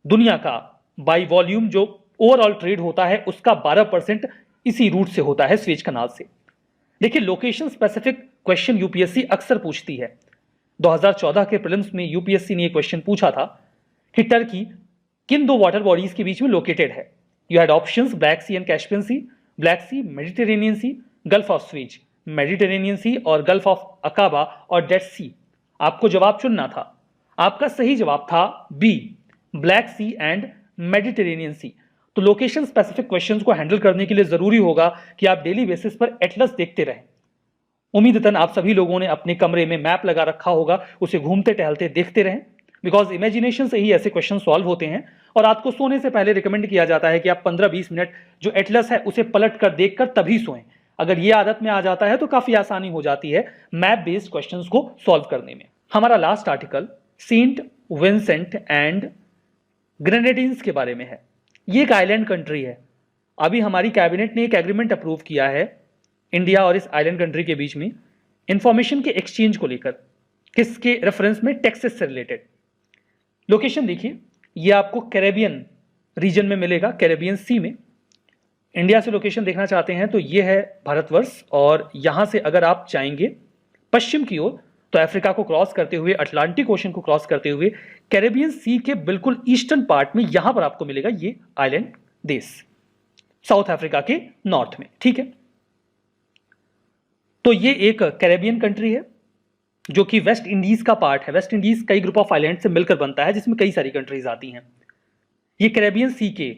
दुनिया का बाई वॉल्यूम जो ओवरऑल ट्रेड होता है उसका 12% इसी रूट से होता है, स्वेज कनाल से। देखिए, लोकेशन स्पेसिफिक क्वेश्चन यूपीएससी अक्सर पूछती है। 2014 के प्रीलिम्स में यूपीएससी ने यह क्वेश्चन पूछा था कि टर्की किन 2 वाटर बॉडीज के बीच में लोकेटेड है। You had options black sea and Caspian sea, black sea, Mediterranean sea, gulf of Suez, Mediterranean sea और गल्फ ऑफ अकाबा और डेड सी। आपको जवाब चुनना था। आपका सही जवाब था B, black sea and Mediterranean sea. तो लोकेशन स्पेसिफिक क्वेश्चंस को हैंडल करने के लिए जरूरी होगा कि आप डेली बेसिस पर एटलस देखते रहें। उम्मीदतन आप सभी लोगों ने अपने कमरे में मैप लगा रखा होगा, उसे घूमते टहलते देखते रहें। बिकॉज इमेजिनेशन से ही ऐसे क्वेश्चन सॉल्व होते हैं। और रात को सोने से पहले रिकमेंड किया जाता है कि आप 15-20 मिनट जो एटलस है उसे पलट कर देखकर तभी सोएं। अगर ये आदत में आ जाता है तो काफी आसानी हो जाती है मैप बेस्ड क्वेश्चंस को सॉल्व करने में। हमारा last article Saint Vincent and Grenadines के बारे में है। ये एक आइलैंड कंट्री है। अभी हमारी कैबिनेट ने एक एग्रीमेंट अप्रूव किया है इंडिया और इस आइलैंड कंट्री के बीच में इंफॉर्मेशन के एक्सचेंज को लेकर, किसके रेफरेंस में, टैक्सेस से रिलेटेड। लोकेशन देखिए, ये आपको कैरेबियन रीजन में मिलेगा, कैरेबियन सी में। इंडिया से लोकेशन देखना चाहते हैं तो ये है भारतवर्ष, और यहां से अगर आप जाएंगे पश्चिम की ओर तो अफ्रीका को क्रॉस करते हुए, अटलांटिक ओशन को क्रॉस करते हुए कैरेबियन सी के बिल्कुल ईस्टर्न पार्ट में यहां पर आपको मिलेगा ये आइलैंड देश, साउथ अफ्रीका के नॉर्थ में। ठीक है, तो ये एक कैरेबियन कंट्री है जो कि वेस्ट इंडीज का पार्ट है। वेस्ट इंडीज कई ग्रुप ऑफ आइलैंड से मिलकर बनता है जिसमें कई सारी कंट्रीज आती हैं। ये कैरेबियन सी के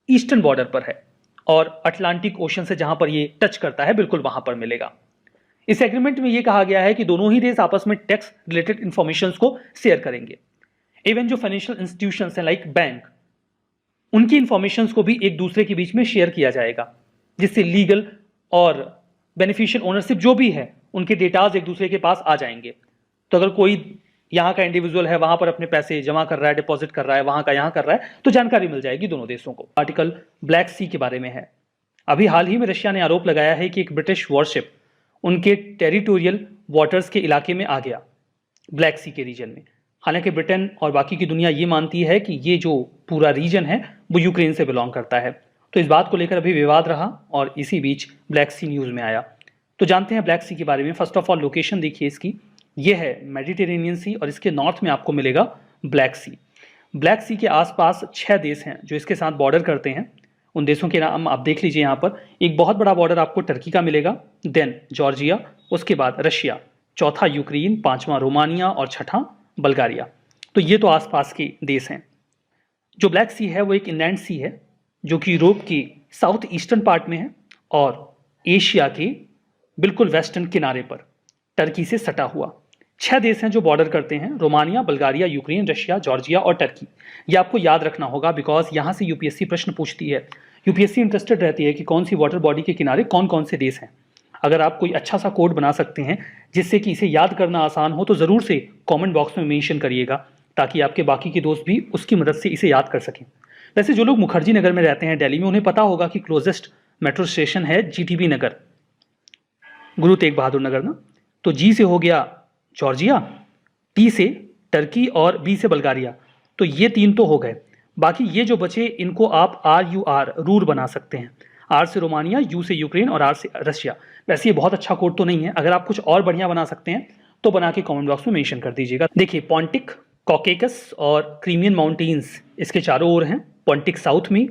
ईस्टर्न बॉर्डर पर है और अटलांटिक ओशन से जहां पर ये टच करता है बिल्कुल वहां पर मिलेगा। इस एग्रीमेंट में यह कहा गया है कि दोनों ही देश आपस में टैक्स रिलेटेड इंफॉर्मेशन को शेयर करेंगे। इवन जो फाइनेंशियल इंस्टीट्यूशंस हैं लाइक बैंक, उनकी इंफॉर्मेशन को भी एक दूसरे के बीच में शेयर किया जाएगा, जिससे लीगल और बेनिफिशियल ओनरशिप जो भी है उनके डेटाज एक दूसरे के पास आ जाएंगे। तो अगर कोई यहाँ का इंडिविजुअल है, वहां पर अपने पैसे जमा कर रहा है, डिपॉजिट कर रहा है, वहां का यहाँ कर रहा है, तो जानकारी मिल जाएगी दोनों देशों को। आर्टिकल ब्लैक सी के बारे में है। अभी हाल ही में रशिया ने आरोप लगाया है कि एक ब्रिटिश वॉरशिप उनके टेरिटोरियल वाटर्स के इलाके में आ गया, ब्लैक सी के रीजन में। हालांकि ब्रिटेन और बाकी की दुनिया ये मानती है कि ये जो पूरा रीजन है वो यूक्रेन से बिलोंग करता है। तो इस बात को लेकर अभी विवाद रहा और इसी बीच ब्लैक सी न्यूज़ में आया। तो जानते हैं ब्लैक सी के बारे में। फर्स्ट ऑफ ऑल लोकेशन देखिए इसकी, ये है मेडिटेरेनियन सी और इसके नॉर्थ में आपको मिलेगा ब्लैक सी। ब्लैक सी के आसपास 6 देश हैं जो इसके साथ बॉर्डर करते हैं। उन देशों के नाम आप देख लीजिए यहाँ पर। एक बहुत बड़ा बॉर्डर आपको टर्की का मिलेगा, देन जॉर्जिया, उसके बाद रशिया, चौथा यूक्रेन, पांचवा रोमानिया और छठा बल्गारिया। तो ये तो आसपास के देश हैं। जो ब्लैक सी है वो एक इनलैंड सी है जो कि यूरोप के साउथ ईस्टर्न पार्ट में है और एशिया के बिल्कुल वेस्टर्न किनारे पर टर्की से सटा हुआ। 6 देश हैं जो बॉर्डर करते हैं, Romania, Bulgaria, Ukraine, Russia, Georgia और टर्की। ये आपको याद रखना होगा बिकॉज यहाँ से यूपीएससी प्रश्न पूछती है। यूपीएससी इंटरेस्टेड रहती है कि कौन सी वाटर बॉडी के किनारे कौन कौन से देश हैं। अगर आप कोई अच्छा सा कोड बना सकते हैं जिससे कि इसे याद करना आसान हो तो ज़रूर से कमेंट बॉक्स में मेंशन करिएगा ताकि आपके बाकी के दोस्त भी उसकी मदद से इसे याद कर सकें। वैसे जो लोग मुखर्जी नगर में रहते हैं दिल्ली में, उन्हें पता होगा कि क्लोजेस्ट मेट्रो स्टेशन है जीटीबी नगर, गुरु तेग बहादुर नगर ना। तो जी से हो गया जॉर्जिया, टी से टर्की और बी से बल्गारिया। तो ये 3 तो हो गए। बाकी ये जो बचे इनको आप RUR रूर बना सकते हैं। R से रोमानिया, U से यूक्रेन और R से रशिया। वैसे ये बहुत अच्छा कोड तो नहीं है, अगर आप कुछ और बढ़िया बना सकते हैं तो बना के कमेंट बॉक्स में मेंशन कर दीजिएगा। देखिए पॉन्टिक, कॉकेकस और क्रीमियन माउंटेन्स इसके चारों ओर हैं। पॉन्टिक साउथ में,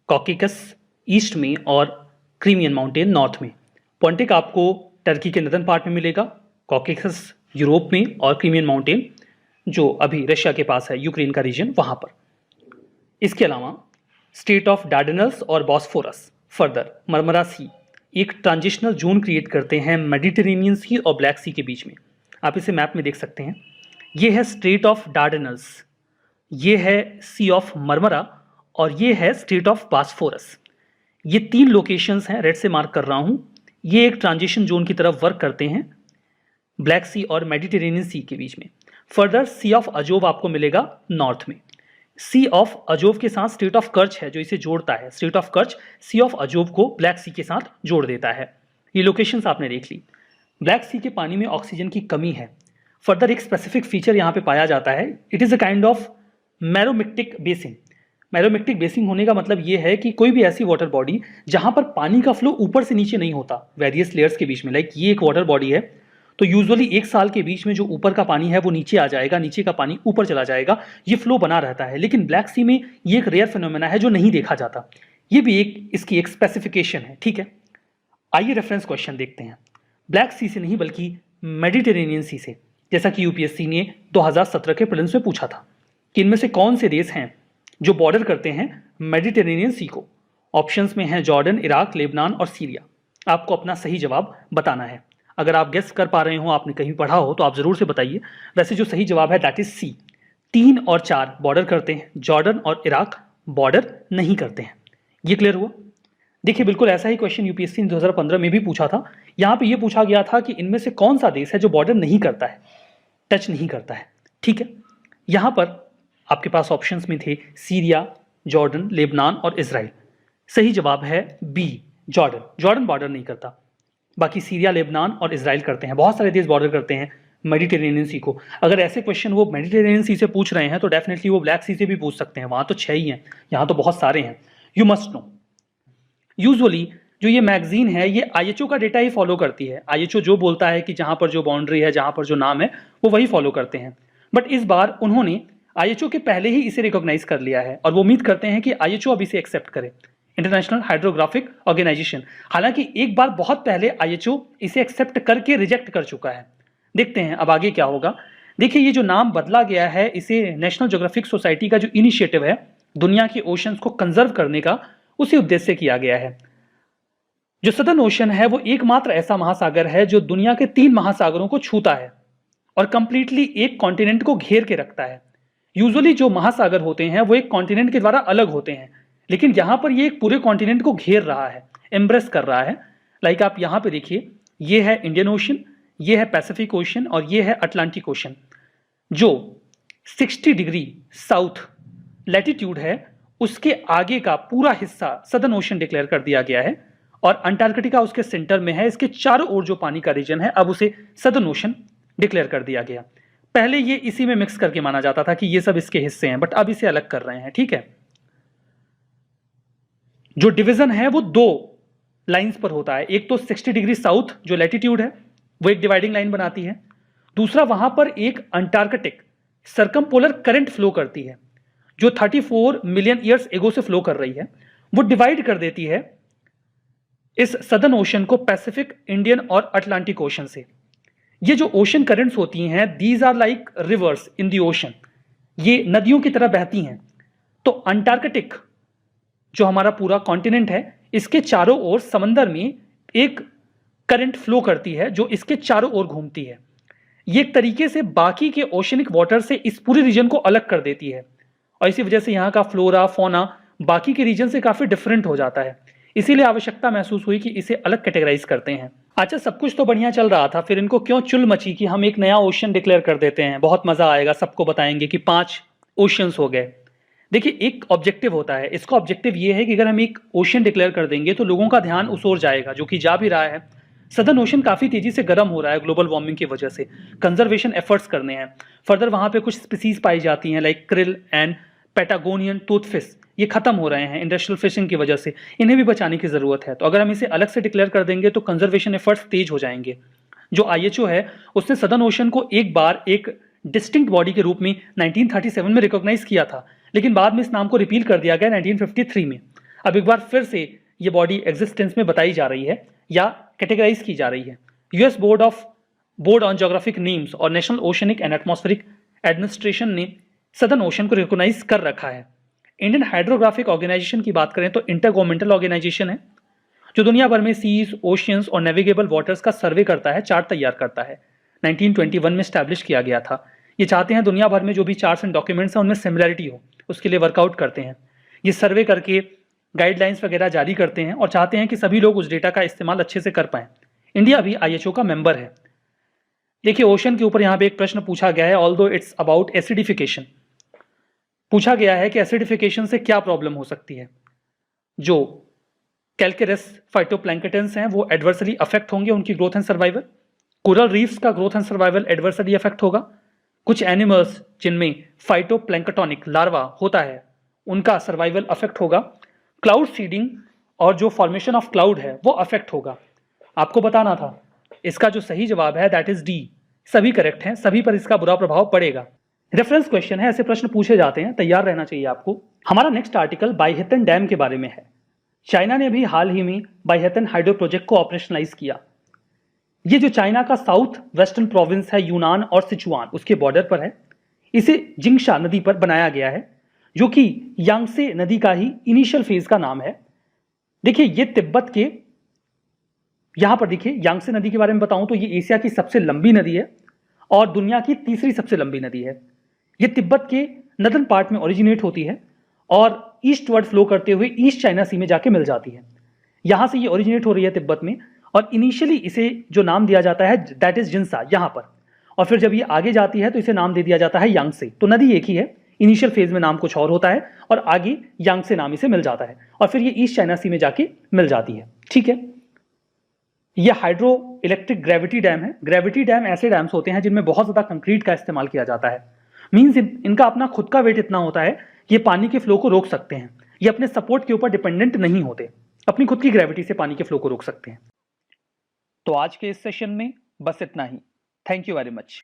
कॉकेकस ईस्ट में और क्रीमियन माउंटेन नॉर्थ में। पॉन्टिक आपको टर्की के नदर्न पार्ट में मिलेगा, कॉकेकस यूरोप में और क्रीमियन माउंटेन जो अभी रशिया के पास है, यूक्रेन का रीजन, वहां पर। इसके अलावा स्टेट ऑफ डार्डेनल्स और बॉस्फोरस, फर्दर मरमरा सी एक ट्रांजिशनल जोन क्रिएट करते हैं मेडिटेरेनियन सी और ब्लैक सी के बीच में। आप इसे मैप में देख सकते हैं। ये है स्टेट ऑफ डार्डेनल्स, ये है सी ऑफ मरमरा और ये है स्टेट ऑफ बॉस्फोरस। ये 3 लोकेशंस हैं, रेड से मार्क कर रहा हूं। ये एक ट्रांजिशन जोन की तरफ वर्क करते हैं ब्लैक सी और मेडिटेरेनियन सी के बीच में। फर्दर सी ऑफ अजोव आपको मिलेगा नॉर्थ में। सी ऑफ अजोव के साथ स्टेट ऑफ कर्च है जो इसे जोड़ता है। Strait of Kerch sea of Azov को ब्लैक सी के साथ जोड़ देता है। ये लोकेशंस आपने देख ली। ब्लैक सी के पानी में ऑक्सीजन की कमी है। फर्दर एक स्पेसिफिक फीचर यहाँ पे पाया जाता है, it is a kind of meromictic basin. Meromictic basin होने का मतलब ये है कि कोई भी ऐसी वाटर बॉडी जहाँ पर पानी का फ्लो ऊपर से नीचे नहीं होता वेरियस लेयर्स के बीच में, लाइक ये एक वाटर बॉडी है तो यूजुअली 1 साल के बीच में जो ऊपर का पानी है वो नीचे आ जाएगा, नीचे का पानी ऊपर चला जाएगा, ये फ्लो बना रहता है। लेकिन ब्लैक सी में ये एक रेयर फिनोमेना है जो नहीं देखा जाता। ये भी इसकी एक स्पेसिफिकेशन है। ठीक है, आइए रेफरेंस क्वेश्चन देखते हैं। ब्लैक सी से नहीं बल्कि मेडिटेरेनियन सी से, जैसा कि यूपीएससी ने 2017 के प्रीलिम्स में पूछा था कि इनमें से कौन से देश हैं जो बॉर्डर करते हैं मेडिटेरेनियन सी को। ऑप्शंस में हैं जॉर्डन, इराक, लेबनान और सीरिया। आपको अपना सही जवाब बताना है। अगर आप गेस कर पा रहे हो, आपने कहीं पढ़ा हो तो आप जरूर से बताइए। वैसे जो सही जवाब है दैट इज सी, 3 और 4 बॉर्डर करते हैं, जॉर्डन और इराक बॉर्डर नहीं करते हैं। ये क्लियर हुआ? देखिए बिल्कुल ऐसा ही क्वेश्चन यूपीएससी ने 2015 में भी पूछा था। यहाँ पे ये पूछा गया था कि इनमें से कौन सा देश है जो बॉर्डर नहीं करता है, टच नहीं करता है। ठीक है, यहाँ पर आपके पास ऑप्शंस में थे सीरिया, जॉर्डन, लेबनान और इजराइल। सही जवाब है बी, जॉर्डन। जॉर्डन बॉर्डर नहीं करता, बाकी सीरिया, लेबनान और इजराइल करते हैं। बहुत सारे देश बॉर्डर करते हैं मेडिटेरेनियन सी को। अगर ऐसे क्वेश्चन वो मेडिटेरेनियन सी से पूछ रहे हैं तो डेफिनेटली वो ब्लैक सी से भी पूछ सकते हैं, वहां तो 6 ही हैं, यहाँ तो बहुत सारे हैं। यू मस्ट नो, यूजुअली जो ये मैगजीन है ये आईएचओ का डेटा ही फॉलो करती है। आईएचओ जो बोलता है कि जहां पर जो बाउंड्री है, जहां पर जो नाम है, वो वही फॉलो करते हैं। बट इस बार उन्होंने आईएचओ के पहले ही इसे रिकॉग्नाइज कर लिया है और वो उम्मीद करते हैं कि आईएचओ अब इसे एक्सेप्ट करे, इंटरनेशनल हाइड्रोग्राफिक ऑर्गेनाइजेशन। हालांकि एक बार बहुत पहले आईएचओ इसे एक्सेप्ट करके रिजेक्ट कर चुका है। देखते हैं अब आगे क्या होगा। देखिए ये जो नाम बदला गया है, इसे नेशनल ज्योग्राफिक सोसाइटी का जो इनिशिएटिव है दुनिया के ओशंस को कंजर्व करने का, उसी उद्देश्य से किया गया है। जो सदर्न ओशन है वो एकमात्र ऐसा महासागर है जो दुनिया के 3 महासागरों को छूता है और कंप्लीटली एक कॉन्टिनेंट को घेर के रखता है। यूजुअली जो महासागर होते हैं वो एक कॉन्टिनेंट के द्वारा अलग होते हैं, लेकिन यहां पर ये एक पूरे कॉन्टिनेंट को घेर रहा है, एम्ब्रेस कर रहा है। लाइक आप यहां पे देखिए, ये है इंडियन ओशन, ये है पैसिफिक ओशन और ये है अटलांटिक ओशन। जो 60 डिग्री साउथ लैटिट्यूड है उसके आगे का पूरा हिस्सा सदर्न ओशन डिक्लेयर कर दिया गया है और अंटार्कटिका उसके सेंटर में है। इसके चारों ओर जो पानी का रीजन है अब उसे सदर्न ओशन डिक्लेयर कर दिया गया। पहले ये इसी में मिक्स करके माना जाता था कि ये सब इसके हिस्से हैं, बट अब इसे अलग कर रहे हैं। ठीक है, जो डिवीजन है वो 2 लाइंस पर होता है। एक तो 60 डिग्री साउथ जो लैटिट्यूड है वो एक डिवाइडिंग लाइन बनाती है, दूसरा वहां पर एक अंटार्कटिक सर्कमपोलर करंट फ्लो करती है जो 34 मिलियन ईयर्स एगो से फ्लो कर रही है। वो डिवाइड कर देती है इस सदर्न ओशन को पैसिफिक, इंडियन और अटलांटिक ओशन से। ये जो ओशन करंट्स होती हैं, these are like rivers in the ocean, ये नदियों की तरह बहती हैं। तो अंटार्कटिक जो हमारा पूरा कॉन्टिनेंट है, इसके चारों ओर समंदर में एक करंट फ्लो करती है जो इसके चारों ओर घूमती है। ये एक तरीके से बाकी के ओशनिक वाटर से इस पूरे रीजन को अलग कर देती है और इसी वजह से यहाँ का फ्लोरा, फौना बाकी के रीजन से काफी डिफरेंट हो जाता है। इसीलिए आवश्यकता महसूस हुई कि इसे अलग कैटेगराइज करते हैं। अच्छा, सब कुछ तो बढ़िया चल रहा था, फिर इनको क्यों चुल मची कि हम एक नया ओशन डिक्लेयर कर देते हैं, बहुत मजा आएगा, सबको बताएंगे कि 5 ओशंस हो गए। देखिए एक ऑब्जेक्टिव होता है, इसका ऑब्जेक्टिव ये है कि अगर हम एक ओशन डिक्लेयर कर देंगे तो लोगों का ध्यान उस ओर जाएगा, जो कि जा भी रहा है। सदर्न ओशन काफी तेजी से गर्म हो रहा है ग्लोबल वार्मिंग की वजह से, कंजर्वेशन एफर्ट्स करने हैं। फर्दर वहां पे कुछ स्पीसीज पाई जाती हैं लाइक क्रिल एंड पैटागोनियन टूथफिश, ये खत्म हो रहे हैं इंडस्ट्रियल फिशिंग की वजह से, इन्हें भी बचाने की जरूरत है। तो अगर हम इसे अलग से डिक्लेयर कर देंगे तो कंजर्वेशन एफर्ट्स तेज हो जाएंगे। जो आईएचओ है उसने सदर्न ओशन को एक बार एक डिस्टिंक्ट बॉडी के रूप में 1937 में रिकॉग्नाइज किया था, लेकिन बाद में इस नाम को रिपील कर दिया गया 1953 में। अब एक बार फिर से ये बॉडी एग्जिस्टेंस में बताई जा रही है या कैटेगराइज की जा रही है। US board on geographic names और national oceanic and atmospheric administration ने सदर्न ओशन को रिकॉग्नाइज कर रखा है। इंडियन हाइड्रोग्राफिक ऑर्गेनाइजेशन की बात करें तो इंटरगवर्नमेंटल ऑर्गेनाइजेशन है जो दुनिया भर में सीज, ओशियंस और नेविगेबल वाटर्स का सर्वे करता है, चार्ट तैयार करता है। 1921 में स्टैब्लिश किया गया था। ये चाहते हैं दुनिया भर में जो भी चार्ट्स एंड डॉक्यूमेंट्स हैं उनमें सिमिलरिटी हो, उसके लिए वर्कआउट करते हैं। ये सर्वे करके गाइडलाइंस वगैरह जारी करते हैं और चाहते हैं कि सभी लोग उस डेटा का इस्तेमाल अच्छे से कर पाएं। इंडिया भी आईएचओ का मेंबर है। देखिए ओशन के ऊपर यहाँ पे एक प्रश्न पूछा गया है, ऑल्दो इट्स अबाउट एसिडिफिकेशन। पूछा गया है कि एसिडिफिकेशन से क्या प्रॉब्लम हो सकती है। जो कैल्केरस फाइटोप्लैंक्टन्स हैं वो एडवर्सली अफेक्ट होंगे, उनकी growth and survival. Coral reefs का growth and survival adversely affect होगा। कुछ एनिमल्स जिनमें फाइटोप्लैंक्टोनिक लार्वा होता है उनका सर्वाइवल अफेक्ट होगा। क्लाउड सीडिंग और जो फॉर्मेशन ऑफ क्लाउड है वो अफेक्ट होगा। आपको बताना था, इसका जो सही जवाब है दैट इज डी। सभी करेक्ट हैं, सभी पर इसका बुरा प्रभाव पड़ेगा। रेफरेंस क्वेश्चन है, ऐसे प्रश्न पूछे जाते हैं, तैयार रहना चाहिए आपको। हमारा नेक्स्ट आर्टिकल बाइहेतन डैम के बारे में है। चाइना ने भी हाल ही में बाइहेतन हाइड्रो प्रोजेक्ट को ऑपरेशनलाइज किया। ये जो चाइना का साउथ वेस्टर्न प्रोविंस है, यूनान और सिचुआन, उसके बॉर्डर पर है। इसे जिंगशा नदी पर बनाया गया है जो कि यांगसे नदी का ही इनिशियल फेज का नाम है। देखिए ये तिब्बत के, यहां पर देखिए यांगसे नदी के बारे में बताऊं तो ये एशिया की सबसे लंबी नदी है और दुनिया की तीसरी सबसे लंबी नदी है। ये तिब्बत के नदर्न पार्ट में ओरिजिनेट होती है और ईस्टवर्ड फ्लो करते हुए ईस्ट चाइना सी में जाके मिल जाती है। यहां से ये ओरिजिनेट हो रही है तिब्बत में, और इनिशियली इसे जो नाम दिया जाता है दैट इज जिनसा यहां पर, और फिर जब ये आगे जाती है तो इसे नाम दे दिया जाता है यांगसे। तो नदी एक ही है, इनिशियल फेज में नाम कुछ और होता है और आगे यांगसे नाम इसे मिल जाता है और फिर ये ईस्ट चाइना सी में जाके मिल जाती है। ठीक है, ये हाइड्रो इलेक्ट्रिक ग्रेविटी डैम है। ग्रेविटी डैम ऐसे डैम्स होते हैं जिनमें बहुत ज्यादा कंक्रीट का इस्तेमाल किया जाता है। मींस इनका अपना खुद का वेट इतना होता है कि ये पानी के फ्लो को रोक सकते हैं। ये अपने सपोर्ट के ऊपर डिपेंडेंट नहीं होते, अपनी खुद की ग्रेविटी से पानी के फ्लो को रोक सकते हैं। तो आज के इस सेशन में बस इतना ही। Thank you very much.